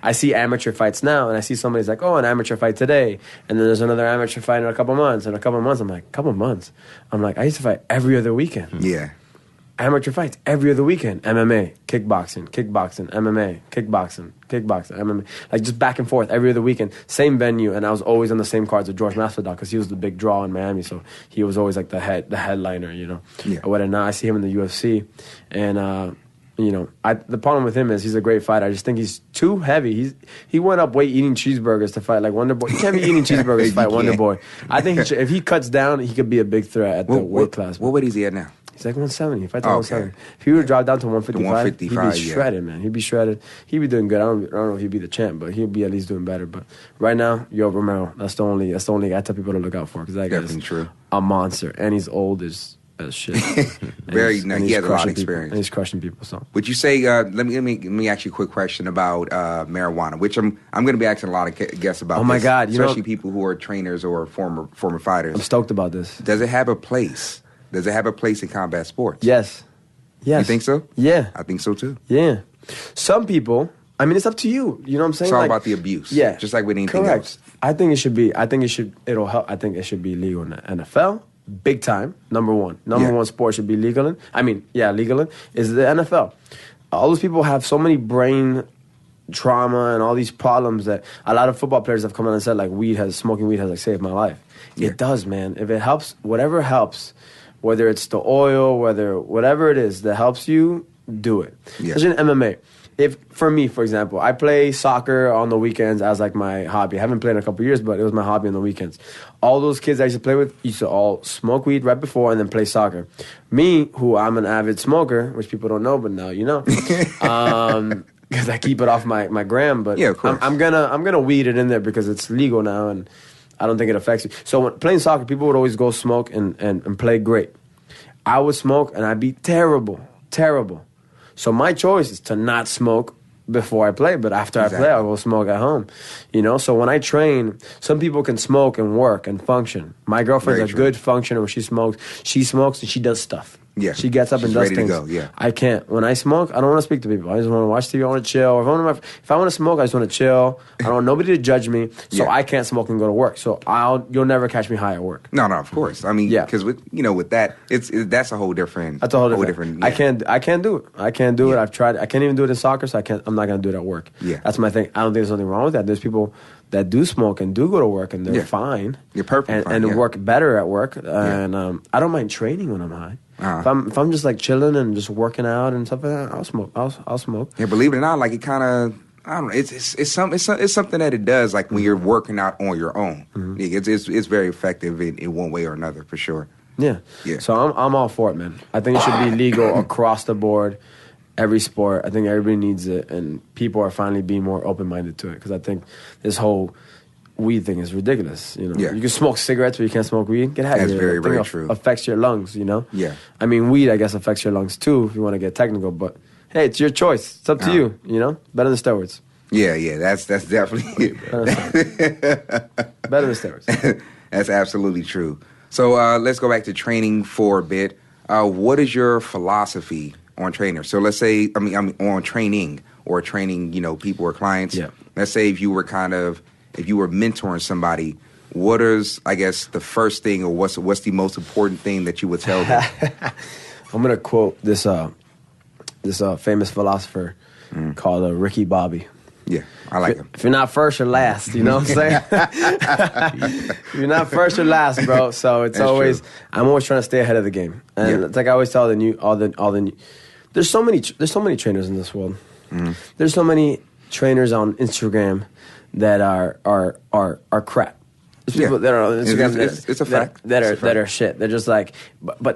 I see amateur fights now, and I see somebody's like, oh, an amateur fight today, and then there's another amateur fight in a couple months. In a couple months, I'm like, couple months. I'm like, I used to fight every other weekend. Yeah. Amateur fights every other weekend. MMA, kickboxing, MMA, kickboxing, MMA. Like just back and forth every other weekend. Same venue, and I was always on the same cards with George Masvidal because he was the big draw in Miami. So he was always like the headliner, you know. Yeah. But now I see him in the UFC, and you know, the problem with him is he's a great fighter. I just think he's too heavy. He went up weight eating cheeseburgers to fight like Wonder Boy. He can't be eating cheeseburgers to fight Wonder Boy. I think if he cuts down, he could be a big threat at the weight class. What weight is he at now? He's like 170. He fights at 170. If he would drop down to 155, he'd be shredded, man. He'd be shredded. He'd be doing good. I don't know if he'd be the champ, but he'd be at least doing better. But right now, Romero, that's the only guy I tell people to look out for because that guy's a monster, and he's old as shit. He has a lot of experience. And he's crushing people. So, would you say? Let me ask you a quick question about marijuana, which I'm going to be asking a lot of guests about. Oh my God, especially people who are trainers or former fighters. I'm stoked about this. Does it have a place? Does it have a place in combat sports? Yes. You think so? Yeah. I think so too. Yeah. Some people, I mean, it's up to you. You know what I'm saying? It's all about the abuse. Yeah. Just like with anything else. I think it should be, it'll help. I think it should be legal in the NFL. Big time. Number one sport should be legal in. Legal in is the NFL. All those people have so many brain trauma and all these problems that a lot of football players have come out and said, like, smoking weed has like saved my life. Yeah. It does, man. If it helps, whatever helps, whether it's the oil, whatever it is that helps you, do it. Yeah. Especially in MMA. If, for me, for example, I play soccer on the weekends as like my hobby. I haven't played in a couple of years, but it was my hobby on the weekends. All those kids I used to play with used to all smoke weed right before and then play soccer. Me, who I'm an avid smoker, which people don't know, but now you know, because I keep it off my gram. But yeah, of course. I'm gonna weed it in there because it's legal now, and I don't think it affects you. So when playing soccer, people would always go smoke and play great. I would smoke and I'd be terrible. So my choice is to not smoke before I play, but after I play, I'll go smoke at home. You know, so when I train, some people can smoke and work and function. My girlfriend's a good functioner when she smokes. She smokes and she does stuff. Yeah. She gets up and does things. To go, yeah. I can't. When I smoke, I don't want to speak to people. I just want to watch TV. I want to chill. If I want to smoke, I just want to chill. I don't want nobody to judge me, so I can't smoke and go to work. So you'll never catch me high at work. No, of course. I mean, because with that, that's a whole different. That's a whole different. Yeah. I can't do it. I can't do it. I've tried. I can't even do it in soccer. So I'm not gonna do it at work. Yeah. That's my thing. I don't think there's nothing wrong with that. There's people that do smoke and do go to work and they're fine. You're perfect. And work better at work. And I don't mind training when I'm high. If I'm just like chilling and just working out and stuff like that, I'll smoke. I'll smoke. Yeah, believe it or not, like it kind of, I don't know. It's something that it does. Like when you're working out on your own, it's very effective in one way or another for sure. Yeah. So I'm all for it, man. I think it should be legal across the board, every sport. I think everybody needs it, and people are finally being more open minded to it because I think this whole weed thing is ridiculous. You know, you can smoke cigarettes, but you can't smoke weed. Get out of here. That's very, very true. Affects your lungs. You know. Yeah. I mean, weed, I guess, affects your lungs too, if you want to get technical. But hey, it's your choice. It's up to you. You know, better than steroids. Yeah. That's definitely better than steroids. That's absolutely true. So let's go back to training for a bit. What is your philosophy on trainers? So let's say, I mean, on training or training, people or clients. Yeah. Let's say if you were mentoring somebody, what is, I guess, the first thing or what's the most important thing that you would tell them? I'm gonna quote this famous philosopher called Ricky Bobby. Yeah, I like him. If you're not first, you're last. You know what I'm saying? If you're not first, you're last, bro. So it's That's always true. I'm always trying to stay ahead of the game, and it's like I always tell all the new. There's so many trainers in this world. Mm-hmm. There's so many trainers on Instagram that are crap. There's people that are on Instagram it's a fact. That are shit. They're just like,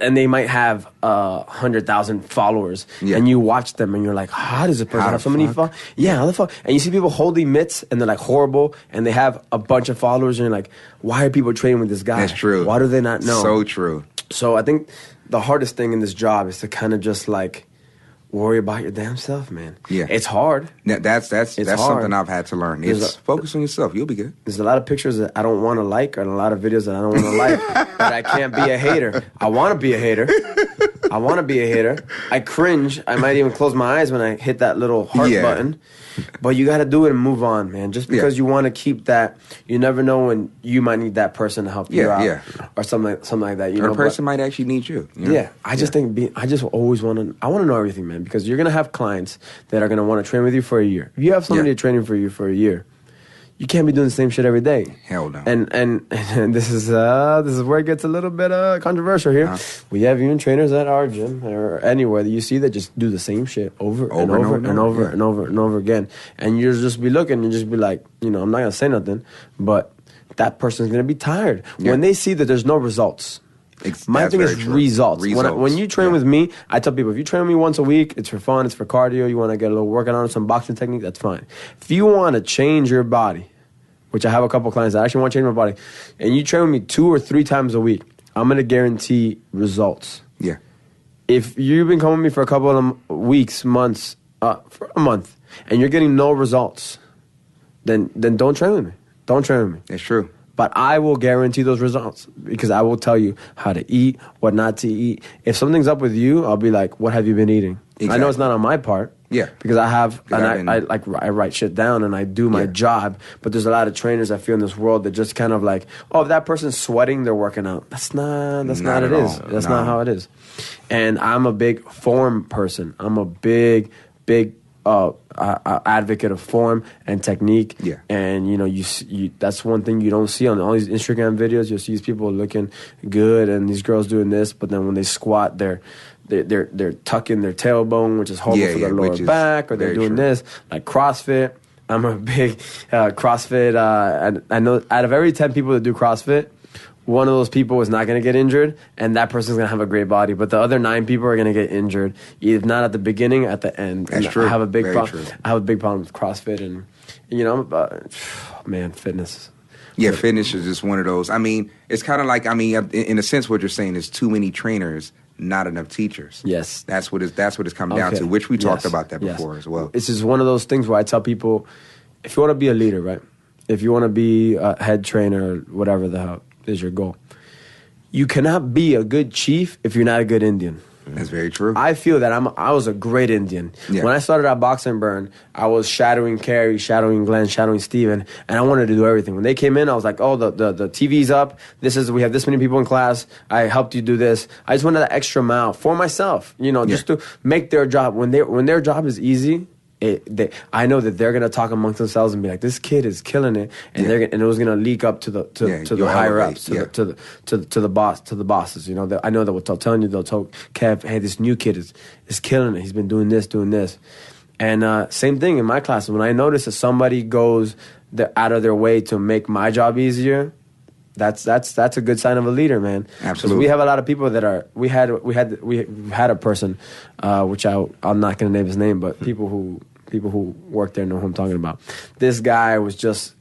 and they might have 100,000 followers, and you watch them and you're like, how does a person have so many followers? Yeah, how the fuck? And you see people holding mitts and they're like horrible, and they have a bunch of followers, and you're like, why are people training with this guy? That's true. Why do they not know? So true. So I think the hardest thing in this job is to kind of just like worry about your damn self, man. Yeah. It's hard. That's hard. something I've had to learn. It's focus on yourself. You'll be good. There's a lot of pictures that I don't want to like and a lot of videos that I don't want to like, but I can't be a hater. I want to be a hater. I cringe. I might even close my eyes when I hit that little heart button. But you got to do it and move on, man. Just because you want to keep that, you never know when you might need that person to help you out, or something like that. You know, a person might actually need you. know? Yeah, I just think I just always want to. I want to know everything, man, because you're gonna have clients that are gonna want to train with you for a year. If you have somebody training for you for a year, you can't be doing the same shit every day. Hell no. And this is where it gets a little bit controversial here. We have even trainers at our gym or anywhere that you see that just do the same shit over and over again. And you'll just be looking and just be like, I'm not gonna say nothing, but that person's gonna be tired when they see that there's no results. My thing is results. When you train with me, I tell people, if you train with me once a week, it's for fun, it's for cardio, you want to get a little workout on some boxing technique, that's fine. If you want to change your body, which I have a couple clients that actually want to change my body, and you train with me 2 or 3 times a week, I'm going to guarantee results. Yeah. If you've been coming with me for a couple of weeks, months, for a month, and you're getting no results, then don't train with me. Don't train with me. It's true. But I will guarantee those results because I will tell you how to eat, what not to eat. If something's up with you, I'll be like, what have you been eating? Exactly. I know it's not on my part. Yeah. Because I write shit down and I do my job. But there's a lot of trainers I feel in this world that just kind of like, if that person's sweating, they're working out. That's not how it is. That's not how it is. And I'm a big form person. I'm a big advocate of form and technique. Yeah. And you that's one thing you don't see on all these Instagram videos. You'll see these people looking good and these girls doing this, but then when they squat, they're tucking their tailbone, which is horrible for their lower back, or they're doing this like CrossFit. I'm a big CrossFit. I know out of every 10 people that do CrossFit, one of those people is not going to get injured, and that person's going to have a great body. But the other 9 people are going to get injured, if not at the beginning, at the end. That's true. I have a big problem. I have a big problem with CrossFit, and man, fitness. Yeah, fitness is just one of those. I mean, it's kind of like, in a sense, what you're saying is too many trainers, not enough teachers. Yes, that's what it's come down to. Which we talked about that before as well. It's just one of those things where I tell people, if you want to be a leader, right? If you want to be a head trainer, or whatever the hell is your goal, you cannot be a good chief if you're not a good Indian. That's very true. I feel that I was a great Indian. Yeah. When I started at Box and Burn, I was shadowing Carrie, shadowing Glenn, shadowing Steven, and I wanted to do everything. When they came in, I was like, the TV's up. We have this many people in class. I helped you do this. I just wanted that extra mile for myself, just to make their job. When their job is easy, I know that they're gonna talk amongst themselves and be like, "This kid is killing it," and it was gonna leak up to the higher ups, to the bosses. I know that what they'll tell you, they'll tell Kev, "Hey, this new kid is killing it. He's been doing this, and same thing in my class. When I notice that somebody goes out of their way to make my job easier, that's a good sign of a leader, man. Absolutely. We have a lot of people that are. We had a person, which I'm not gonna name his name, but people who work there know who I'm talking about. This guy was just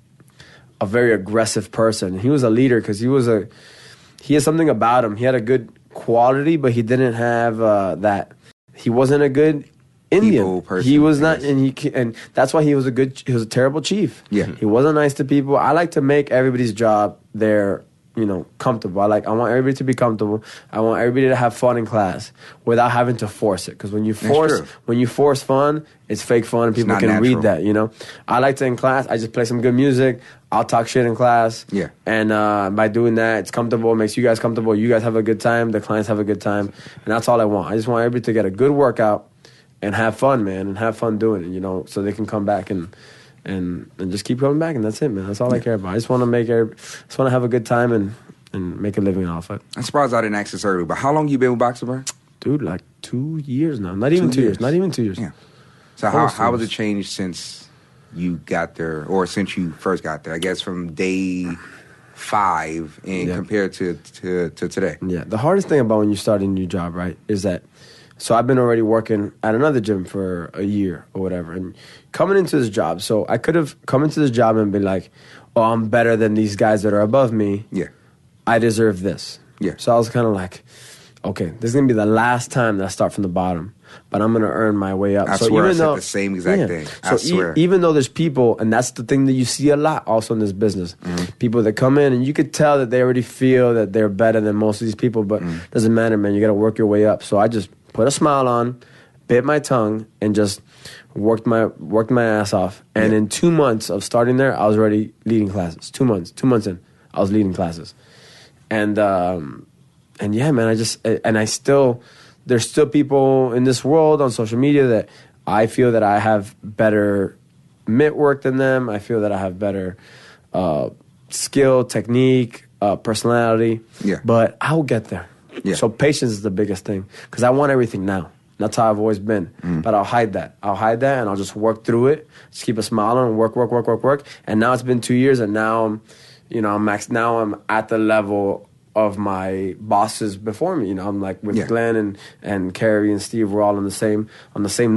a very aggressive person. He was a leader because he had something about him. He had a good quality, but he didn't have that. He wasn't a good Indian. He was not, and that's why he was a terrible chief. Yeah, he wasn't nice to people. I like to make everybody's job there, comfortable. I want everybody to be comfortable. I want everybody to have fun in class without having to force it. Because when you force fun, it's fake fun, and people can read that. I like to in class. I just play some good music. I'll talk shit in class. Yeah, and by doing that, it's comfortable. It makes you guys comfortable. You guys have a good time. The clients have a good time, and that's all I want. I just want everybody to get a good workout and have fun, man, and have fun doing it. So they can come back and just keep coming back, and that's it, man. That's all I care about. I just want to have a good time and make a living off it. I'm surprised I didn't ask this earlier, but how long you been with Box and Burn? Dude, like 2 years now. Not even 2 years. Not even 2 years. Yeah. So how has it changed since you got there, or since you first got there? I guess from day 5 and compared to today. Yeah. The hardest thing about when you start a new job, right, is that. So I've been already working at another gym for a year or whatever, and coming into this job. So I could have come into this job and been like, "Oh, I'm better than these guys that are above me. Yeah, I deserve this." Yeah. So I was kind of like, "Okay, this is gonna be the last time that I start from the bottom." but I'm going to earn my way up. I swear I said the same exact thing. I swear. Even though there's people, and that's the thing that you see a lot also in this business, people that come in and you could tell that they already feel that they're better than most of these people, but it doesn't matter, man. You got to work your way up. So I just put a smile on, bit my tongue, and just worked my ass off. And in 2 months of starting there, I was already leading classes. 2 months in, I was leading classes. And yeah, man, there's still people in this world on social media that I feel that I have better mitt work than them. I feel that I have better skill, technique, personality. Yeah. But I'll get there. Yeah. So patience is the biggest thing because I want everything now. That's how I've always been. But I'll hide that. And I'll just work through it. Just keep a smile on and work. And now it's been 2 years, and now I'm at the level of my bosses before me. I'm like with Glenn and Carrie and Steve. We're all on the same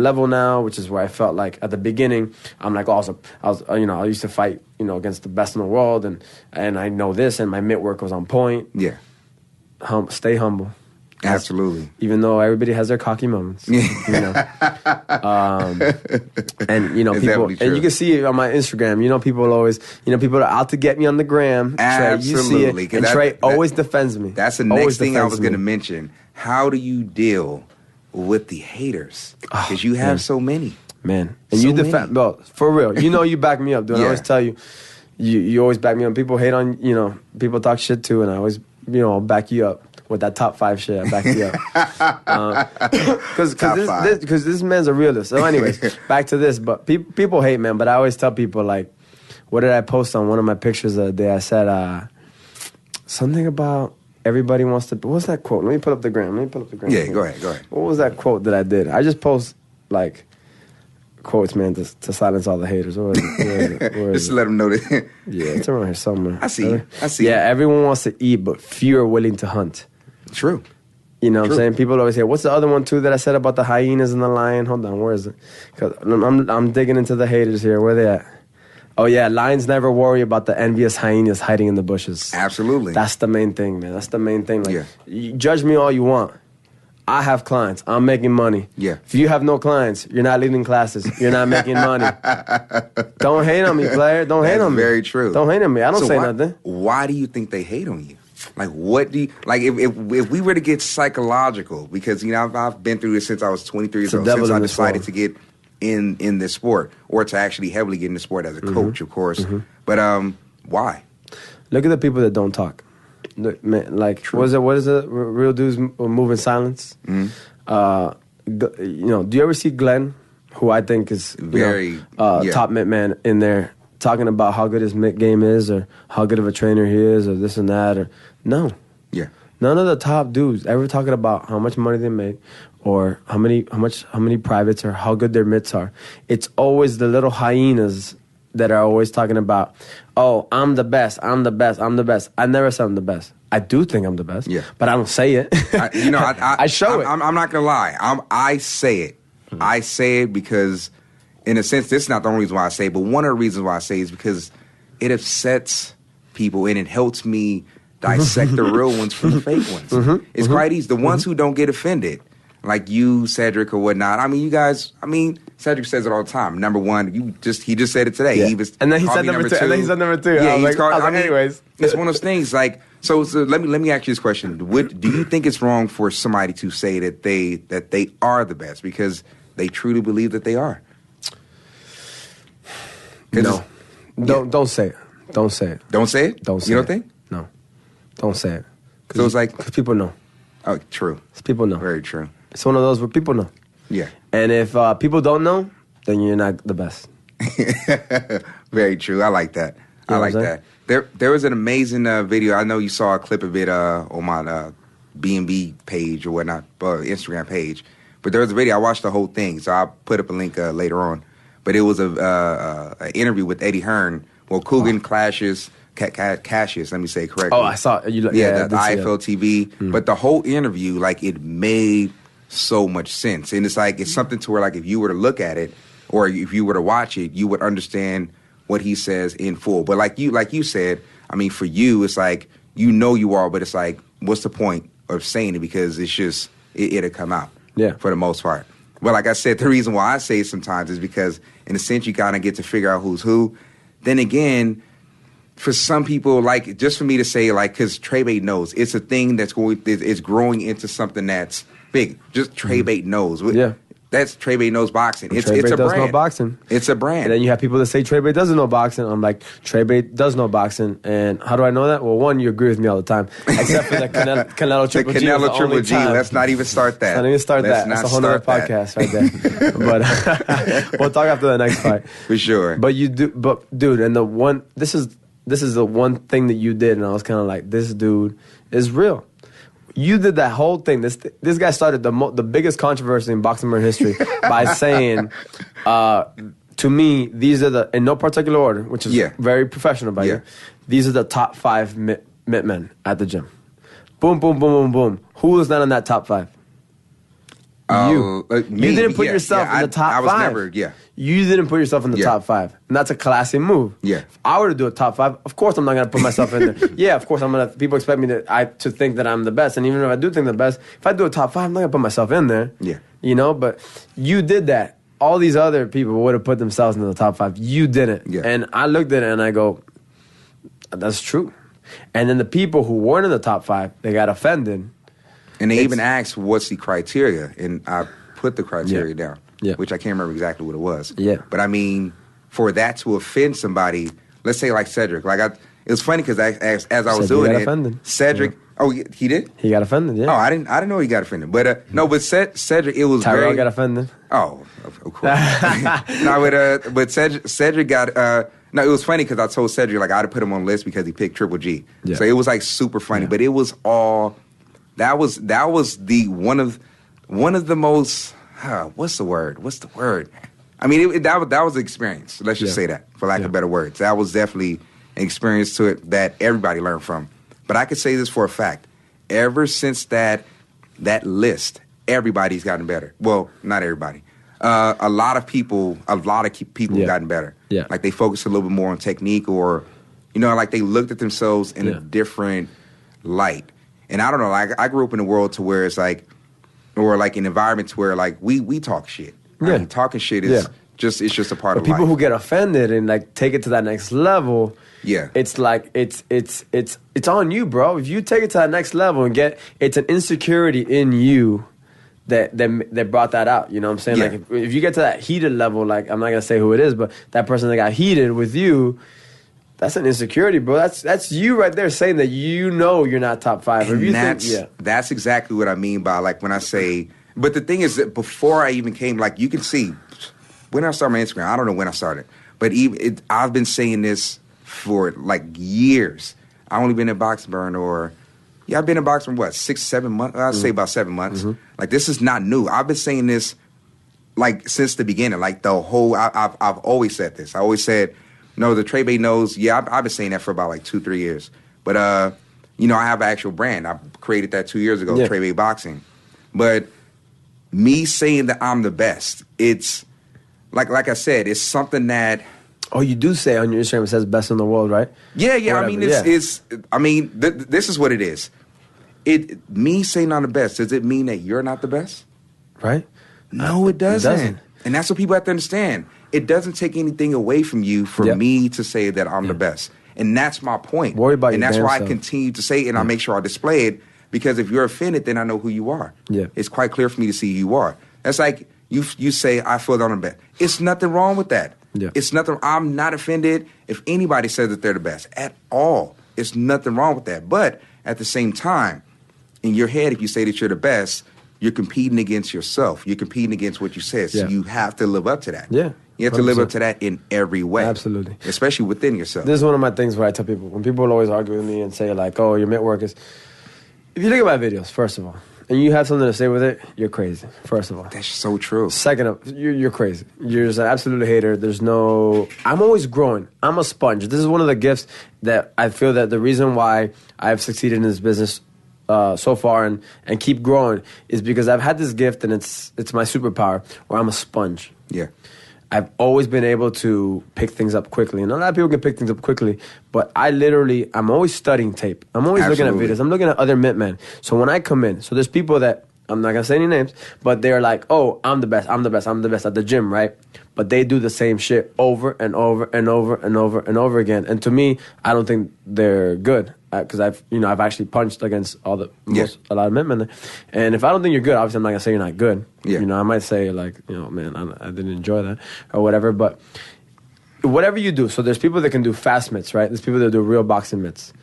level now, which is where I felt like at the beginning I'm like I used to fight against the best in the world, and I know this, and my mitt work was on point. Yeah, stay humble. Absolutely. Even though everybody has their cocky moments. And people, really and you can see it on my Instagram. People always, people are out to get me on the gram. Absolutely. Trey, you see it, and Trey always defends me. That's the next thing I was going to mention. How do you deal with the haters? Because you have so many. Man. And so you defend, well, for real. You back me up, dude. I always tell you, you always back me up. People hate on, people talk shit too, and I always, I'll back you up. With that top 5 shit, I back you up. Because this man's a realist. So anyways, back to this. But people hate, man. But I always tell people, like, what did I post on one of my pictures the other day? I said something about everybody wants to... What was that quote? Let me put up the gram. Yeah, go ahead. What was that quote that I did? I just post, like... quotes, man, to silence all the haters. Where is it? Just to let them know that. Yeah, it's around here somewhere. I see. Yeah, everyone wants to eat, but few are willing to hunt. True. You know what I'm saying? People always say, what's the other one, too, that I said about the hyenas and the lion? Hold on, where is it? Because I'm digging into the haters here. Where they at? Oh, yeah, lions never worry about the envious hyenas hiding in the bushes. Absolutely. That's the main thing, man. That's the main thing. Like, you judge me all you want. I have clients. I'm making money. Yeah. If you have no clients, you're not leading classes. You're not making money. Don't hate on me, player. Don't hate on me. Very true. Don't hate on me. I don't say nothing. Why do you think they hate on you? Like, what do you... Like, if we were to get psychological, because, I've been through this since I was 23 years old, since I decided to get in this sport, or to actually heavily get in the sport as a coach, of course. But wdo Look at the people that don't talk. Man, like, what is it? Real dudes move in silence. Do you ever see Glenn, who I think is very top mitt man in there, talking about how good his mitt game is, or how good of a trainer he is, or this and that, or no. Yeah. None of the top dudes ever talking about how much money they make, or how many privates, or how good their mitts are. It's always the little hyenas that are always talking about, oh, I'm the best. I never said I'm the best. I do think I'm the best, but I don't say it. I show it. I'm not going to lie. I say it. I say it because, in a sense, this is not the only reason why I say it, but one of the reasons why I say it is because it upsets people, and it helps me dissect the real ones from the fake ones. It's quite easy. The ones who don't get offended, like you, Cedric, or whatnot. I mean, you guys, Cedric says it all the time. Number one, he just said it today. Yeah. He was, and then he said number two. And then he said number two. Yeah, anyways. It's one of those things. Like, so let me ask you this question: do you think it's wrong for somebody to say that they are the best because they truly believe that they are? No, don't say it. Don't say it. Don't say it. Don't say it. You don't think? No, don't say it. So it's like, because people know. Oh, true. People know. Very true. It's one of those where people know. Yeah. And if people don't know, then you're not the best. Very true. I like that. I like that. There was an amazing video. I know you saw a clip of it on my B&B page or whatnot, Instagram page. But there was a video. I watched the whole thing, so I'll put up a link later on. But it was an interview with Eddie Hearn. Well, Coogan clashes, let me say it correctly. Oh, I saw it. The IFL TV. But the whole interview, like, it made so much sense. And it's like, it's something to where, like, if you were to look at it or if you were to watch it, you would understand what he says in full. But like you said, I mean, for you, it's like, you are, but it's like, what's the point of saying it? Because it's just, it'll come out. Yeah. For the most part. Well, like I said, the reason why I say it sometimes is because, in a sense, you kind of get to figure out who's who. Then again, for some people, like, just for me to say, like, because Trey Bait knows, it's a thing that's it's growing into something that's big. Just Trey Bait knows. Yeah. That's Trey Bait knows boxing. It's Trey Bait a does brand. know boxing. It's a brand. And then you have people that say Trey Bait doesn't know boxing. I'm like, Trey Bait does know boxing. And how do I know that? Well, one, you agree with me all the time. Except for the Canelo Triple G. The Canelo Triple G. Let's not even start that. Let's not even start that. That's a whole other podcast right there. But we'll talk after the next fight. For sure. But you do, dude, and this is the one thing that you did, and I was kind of like, this dude is real. You did that whole thing. This guy started the biggest controversy in boxing history by saying, to me, these are in no particular order, which is very professional by you. These are the top 5 mitt men at the gym. Boom, boom, boom, boom, boom. Who was not in that top 5? You. You didn't put yourself in the top 5. I was never, You didn't put yourself in the top 5. And that's a classy move. Yeah. If I were to do a top 5, of course I'm not going to put myself in there. Yeah, of course people expect me to think that I'm the best. And even if I do think the best, if I do a top 5, I'm not going to put myself in there. Yeah. You know, but you did that. All these other people would have put themselves in the top 5. You didn't. Yeah. And I looked at it and I go, that's true. And then the people who weren't in the top 5, they got offended. And they even asked, what's the criteria? And I put the criteria down, which I can't remember exactly what it was. Yeah. But I mean, for that to offend somebody, let's say like Cedric. It was funny because as I was doing it, offended. Cedric, he did? He got offended, yeah. Oh, I didn't know he got offended. But no, but Cedric, it was Tyrell got offended. Oh, of course. No, but Cedric got... No, it was funny because I told Cedric, like, I'd put him on the list because he picked Triple G. Yeah. So it was, like, super funny. Yeah. But it was all... That was the one of the most... what's the word? I mean, that was the experience. Let's just say that, for lack of better words. That was definitely an experience to it that everybody learned from. But I could say this for a fact. Ever since that list, everybody's gotten better. Well, not everybody. A lot of people have gotten better. Yeah. Like they focus a little bit more on technique, or, like they looked at themselves in a different light. And I don't know, like I grew up in a world to where it's like, or like in environments where like we talk shit. Right? And talking shit is just a part of life. People who get offended and like take it to that next level. Yeah. It's like it's on you, bro. If you take it to that next level and it's an insecurity in you that brought that out. You know what I'm saying? Yeah. Like if you get to that heated level, like I'm not gonna say who it is, but that person that got heated with you, that's an insecurity, bro. That's you right there saying that you're not top 5. And that's exactly what I mean by like when I say. But the thing is that before I even came, like you can see when I started my Instagram. I don't know when I started, but I've been saying this for like years. I only been in Boxing Burn I've been in boxing for 6-7 months. I'd say about 7 months. Mm-hmm. Like this is not new. I've been saying this like since the beginning. Like the whole. I've always said this. I always said. No, the Trey Bait knows. Yeah, I've been saying that for about like 2-3 years. But, I have an actual brand. I created that 2 years ago, Trey Bait Boxing. But me saying that I'm the best, it's, like I said, it's something that... Oh, you do say on your Instagram it says best in the world, right? Yeah. Whatever. I mean, this is what it is. Me saying I'm the best, does it mean that you're not the best? Right? No, it doesn't. And that's what people have to understand. It doesn't take anything away from you for me to say that I'm the best. And that's my point. Worry about and that's why self. I continue to say it, and I make sure I display it, because if you're offended, then I know who you are. Yeah. It's quite clear for me to see who you are. That's like you say, I feel that I'm the best. It's nothing wrong with that. Yeah. It's nothing. I'm not offended if anybody says that they're the best at all. It's nothing wrong with that. But at the same time, in your head, if you say that you're the best, you're competing against yourself. You're competing against what you said. So you have to live up to that. Yeah. You have to live up to that in every way. Absolutely. Especially within yourself. This is one of my things where I tell people, when people always argue with me and say like, oh, your mitt work is... If you look at my videos, first of all, and you have something to say with it, you're crazy, first of all. That's so true. Second of, you're crazy. You're just an absolute hater. I'm always growing. I'm a sponge. This is one of the gifts that I feel that the reason why I've succeeded in this business so far and keep growing is because I've had this gift, and it's my superpower, where I'm a sponge. Yeah. I've always been able to pick things up quickly. And a lot of people can pick things up quickly, but I'm always studying tape. I'm always looking at videos. I'm looking at other mitt men. So when I come in, so there's people that I'm not gonna say any names, but they're like, oh, I'm the best at the gym, right? But they do the same shit over and over and over and over and over again. And to me, I don't think they're good because I've actually punched against a lot of men. And if I don't think you're good, obviously I'm not gonna say you're not good. Yeah. I might say like, man, I didn't enjoy that or whatever. But whatever you do, so there's people that can do fast mitts, right? There's people that do real boxing mitts.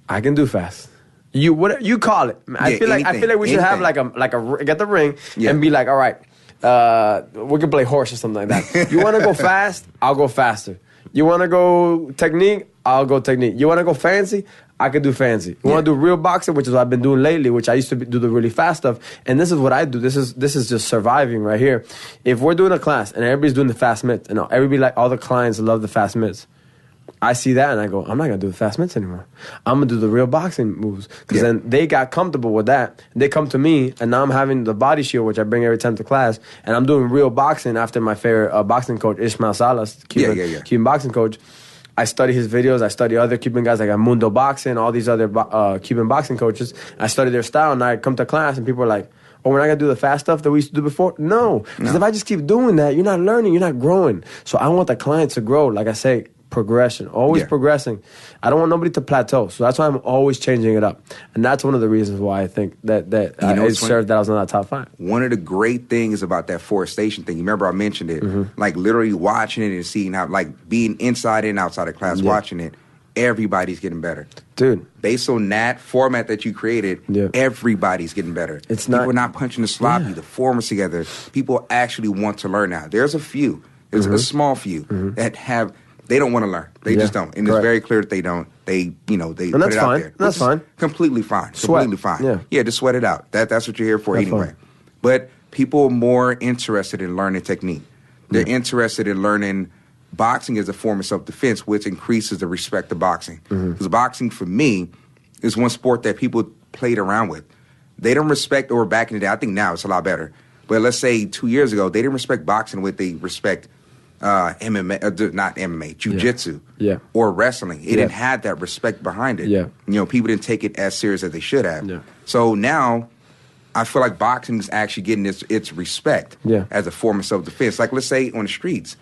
I can do fast. You call it. I feel like we should have like a get the ring and be like, all right. We can play horse or something like that. You want to go fast? I'll go faster. You want to go technique? I'll go technique. You want to go fancy? I can do fancy. You want to do real boxing, which is what I've been doing lately, which I used to do the really fast stuff. And this is what I do. This is just surviving right here. If we're doing a class and everybody's doing the fast mitts, and everybody, like all the clients love the fast mitts, I see that and I go, I'm not going to do the fast mitts anymore. I'm going to do the real boxing moves. Because then they got comfortable with that. They come to me and now I'm having the body shield, which I bring every time to class. And I'm doing real boxing after my favorite boxing coach, Ismael Salas, Cuban boxing coach. I study his videos. I study other Cuban guys like Mundo Boxing, all these other Cuban boxing coaches. I study their style and I come to class and people are like, oh, we're not going to do the fast stuff that we used to do before? No. Because if I just keep doing that, you're not learning, you're not growing. So I want the client to grow. Like I say, progression, always progressing. I don't want nobody to plateau, so that's why I'm always changing it up, and that's one of the reasons why I think that it served that I was in that top 5. One of the great things about that forestation thing, you remember I mentioned it, like literally watching it and seeing how, like being inside and outside of class, watching it, everybody's getting better, dude. Based on that format that you created, everybody's getting better. People are not punching the sloppy, the formats together. People actually want to learn now. There's a few, there's a small few that have. They don't want to learn. They just don't. And it's very clear that they don't. They put it out there. That's fine. Completely fine. Sweat. Completely fine. Yeah, just sweat it out. That's what you're here for anyway. Fun. But people are more interested in learning technique. They're interested in learning boxing as a form of self-defense, which increases the respect of boxing. Because boxing, for me, is one sport that people played around with. They don't respect, or back in the day, I think now it's a lot better. But let's say 2 years ago, they didn't respect boxing the way they respect MMA, not MMA, jiu-jitsu, or wrestling. It didn't have that respect behind it. People didn't take it as serious as they should have. So now, I feel like boxing is actually getting its respect as a form of self-defense. Like, let's say on the streets,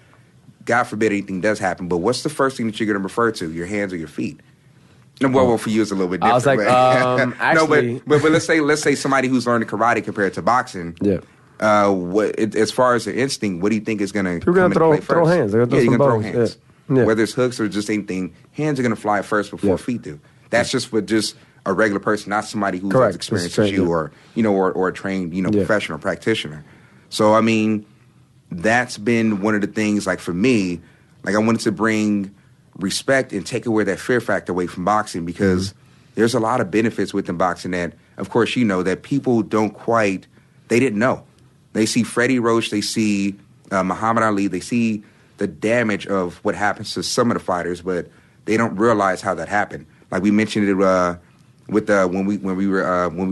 God forbid anything does happen, but what's the first thing that you're going to refer to? Your hands or your feet? Well, for you, it's a little bit different. I was like, actually... but let's say somebody who's learning karate compared to boxing. As far as the instinct, what do you think is going to come into play first? Throw hands. You're going to throw hands. Whether it's hooks or just anything, hands are going to fly first before feet do. That's just for just a regular person, not somebody who's as experienced as you, or a trained professional practitioner. So I mean, that's been one of the things. Like for me, like I wanted to bring respect and take away that fear factor away from boxing, because there's a lot of benefits within boxing that, of course, that people they didn't know. They see Freddie Roach, they see Muhammad Ali, they see the damage of what happens to some of the fighters, but they don't realize how that happened. Like we mentioned it with when we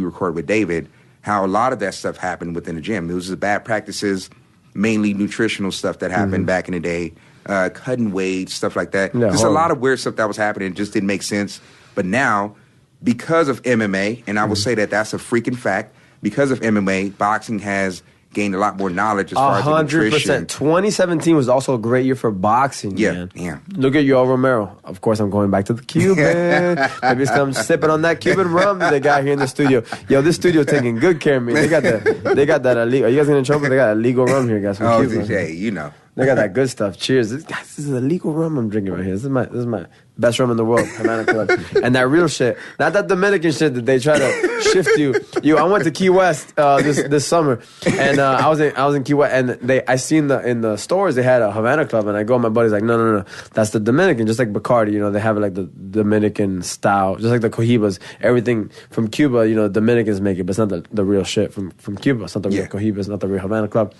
recorded with David, how a lot of that stuff happened within the gym. It was the bad practices, mainly nutritional stuff that happened back in the day, cutting weight, stuff like that. Just a lot of weird stuff that was happening. It just didn't make sense. But now, because of MMA, and I will say that that's a freaking fact, because of MMA, boxing has gained a lot more knowledge as far as the nutrition. 2017 was also a great year for boxing, man. Look at Yoel Romero. Of course, I'm going back to the Cuban. Maybe I'm sipping on that Cuban rum they got here in the studio. Yo, this studio taking good care of me. They got that illegal. Are you guys getting in trouble? They got illegal rum here, guys, from Cuba. They got that good stuff. Cheers. This is illegal rum I'm drinking right here. This is my best rum in the world, Havana Club. And that real shit. Not that Dominican shit that they try to shift you. I went to Key West this summer, and I was in Key West, and I seen in the stores they had a Havana Club, and I go, my buddy's like, no, that's the Dominican, just like Bacardi. They have like the Dominican style, just like the Cohibas. Everything from Cuba, Dominicans make it, but it's not the real shit from Cuba. It's not the real Cohiba. It's not the real Havana Club.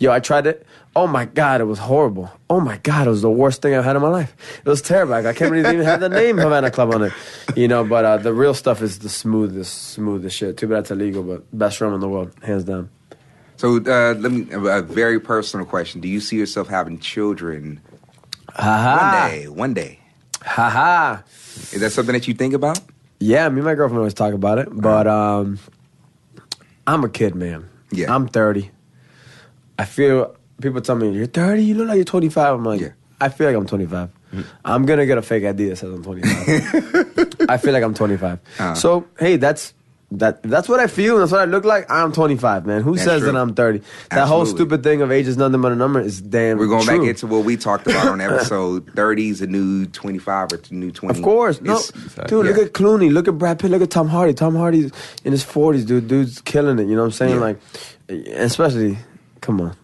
Yo, I tried it. Oh my God, it was horrible. Oh my God, it was the worst thing I've had in my life. It was terrible. I can't believe they even have the name Havana Club on it. But the real stuff is the smoothest shit. Too bad it's illegal, but best rum in the world, hands down. So a very personal question. Do you see yourself having children one day? Ha. Is that something that you think about? Yeah, me and my girlfriend always talk about it, but I'm a kid, man. Yeah. I'm 30. I feel, people tell me, you're 30? You look like you're 25. I'm like, I feel like I'm 25. I'm going to get a fake ID that says I'm 25. I feel like I'm 25. So, hey, that's what I feel. That's what I look like. I'm 25, man. Who says that I'm 30? That whole stupid thing of age is nothing but a number is damn We're going true. back into what we talked about on episode 30 is a new 25 or the new 20. Of course. No, dude, look at Clooney. Look at Brad Pitt. Look at Tom Hardy. Tom Hardy's in his 40s, dude. Dude's killing it. You know what I'm saying? Yeah. Like, especially, come on.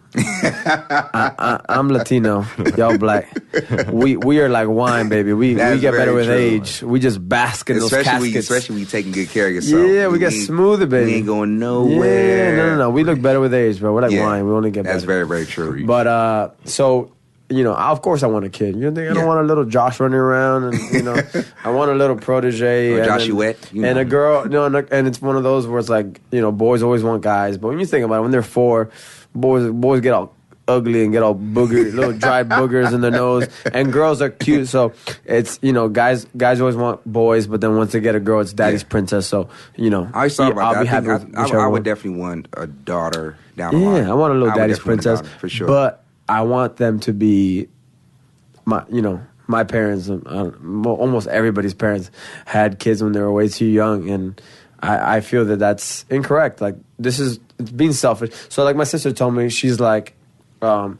I'm Latino. Y'all black. We are like wine, baby. We get better with age. We just bask in those caskets. Especially when you taking good care of yourself. Yeah, we get smoother, baby. We ain't going nowhere. Yeah, no. We look better with age, bro. We're like wine. We only get better. That's very, very true. But, so... You know, of course I want a kid. You think I don't want a little Josh running around, and you know, I want a little protege, and a girl. You know, and it's one of those where it's like, you know, boys always want guys, but when you think about it, when they're 4, boys get all ugly and get all booger, little dry boogers in their nose, and girls are cute. So it's, you know, guys always want boys, but then once they get a girl, it's daddy's princess. So you know, I thought about that. I would definitely want a daughter down the line. Yeah, I want a little daddy's princess for sure, but I want them to be my parents. Almost everybody's parents had kids when they were way too young, and I feel that that's incorrect. Like, it's being selfish. So, like, my sister told me, she's like, when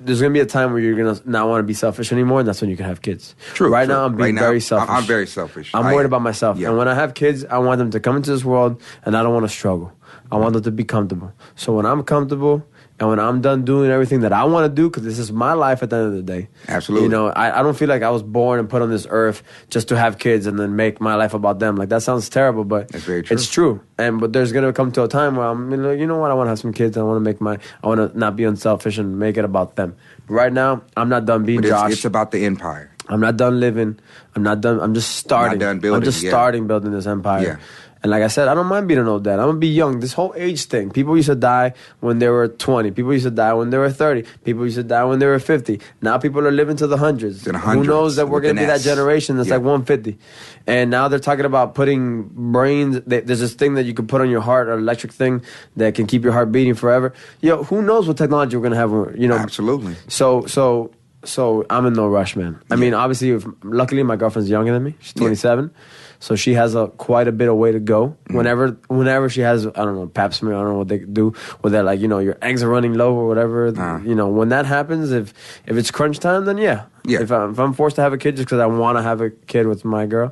there's gonna be a time where you're gonna not want to be selfish anymore, and that's when you can have kids. True. Right now, I'm being very selfish. I'm very selfish. I'm worried about myself, and when I have kids, I want them to come into this world, and I don't want to struggle. I want them to be comfortable. So when I'm comfortable, and when I'm done doing everything that I want to do, because this is my life at the end of the day. Absolutely. You know, I don't feel like I was born and put on this earth just to have kids and then make my life about them. Like, that sounds terrible, but that's very true. It's true. But there's going to come to a time where I'm, you know what, I want to have some kids. I want to not be unselfish and make it about them. But right now, I'm not done being Josh. It's about the empire. I'm not done living. I'm not done. I'm just starting. I'm just starting building this empire. Yeah. And like I said, I don't mind being an old dad. I'm going to be young. This whole age thing. People used to die when they were 20. People used to die when they were 30. People used to die when they were 50. Now people are living to the hundreds. Who knows that we're going to be that generation that's like 150. And now they're talking about putting brains. There's this thing that you can put on your heart, an electric thing that can keep your heart beating forever. Yo, who knows what technology we're going to have, you know. Absolutely. So I'm in no rush, man. I mean, obviously, luckily my girlfriend's younger than me. She's 27. Yeah. So she has quite a bit of way to go. Whenever she has, I don't know, pap smear, I don't know what they do, where they're like, you know, your eggs are running low or whatever. You know, when that happens, if it's crunch time, then yeah. If I'm forced to have a kid just because I want to have a kid with my girl,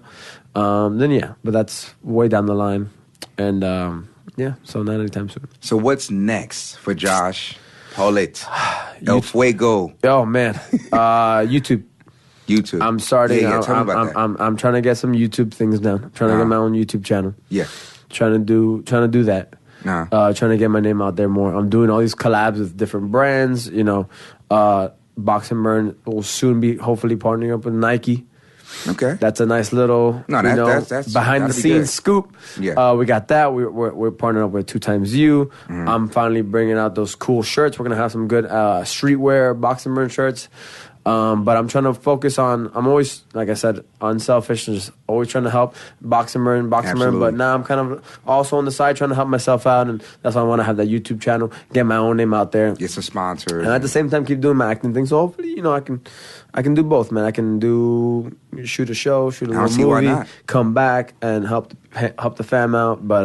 then yeah. But that's way down the line. And so not anytime soon. So what's next for Josh Polit? Up Fuegooo. Oh, man. YouTube. I'm starting. Tell me about that. I'm trying to get some YouTube things done. I'm trying to get my own YouTube channel. Yeah. Trying to do that. Trying to get my name out there more. I'm doing all these collabs with different brands. You know, Box and Burn will soon be hopefully partnering up with Nike. Okay. That's a nice little that's behind the scenes scoop. Yeah. We got that. We're partnering up with 2XU. I'm finally bringing out those cool shirts. We're gonna have some good streetwear Box and Burn shirts. But I'm trying to focus on, I'm always, like I said, unselfish and just always trying to help Box and Burn. But now I'm kind of also on the side trying to help myself out, and that's why I want to have that YouTube channel, get my own name out there. Get some sponsors. And at the same time, keep doing my acting thing. So hopefully, you know, I can do both, man. I can shoot a show, shoot a little movie, come back and help the fam out. But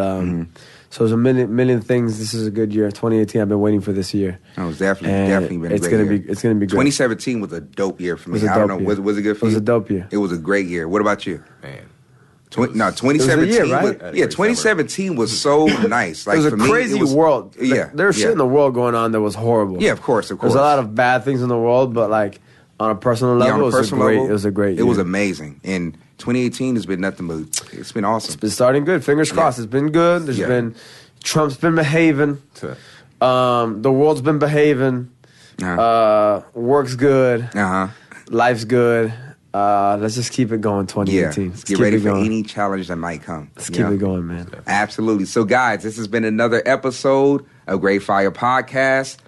so there's a million things. This is a good year. 2018, I've been waiting for this year. Oh, it's definitely been a great year. It's gonna be good. 2017 was a dope year for me. I don't know. Was it good for you? It was a dope year. It was a great year. What about you? Man. 2017. Year, right? 2017 was so nice. Like, it was a crazy world. Yeah. There was shit in the world going on that was horrible. Yeah, of course. There's a lot of bad things in the world, but like on a personal level, it was a great year. It was amazing. And 2018 has been nothing but, it's been awesome. It's been starting good. Fingers crossed. It's been good. There's been, Trump's been behaving. The world's been behaving. Work's good. Life's good. Let's just keep it going 2018. Let's get ready for any challenge that might come. Let's keep it going, man. Absolutely. So, guys, this has been another episode of Great Fire Podcast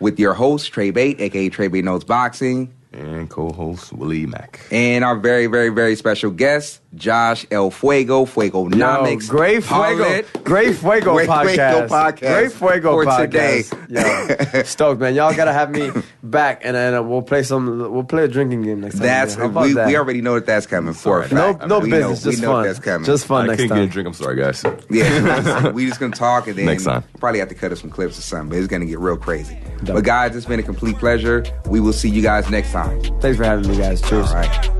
with your host, Trey Bate, a.k.a. Trey Bate Knows Boxing. And and co-host Willie Mack. And our very, very, very special guest, Josh El Fuegonomics. Great Fuego podcast. Great Fuego for podcast. Today. Yo, stoked, man. Y'all gotta have me back, and then we'll play a drinking game next time. We already know that's coming for a fact. No business, just fun. That's coming. Just fun I next can't time. get a drink. I'm sorry, guys. Yeah, we just gonna talk and then Next time. probably have to cut up some clips or something. But it's gonna get real crazy. But guys, it's been a complete pleasure. We will see you guys next time. Thanks for having me, guys. Cheers. All right.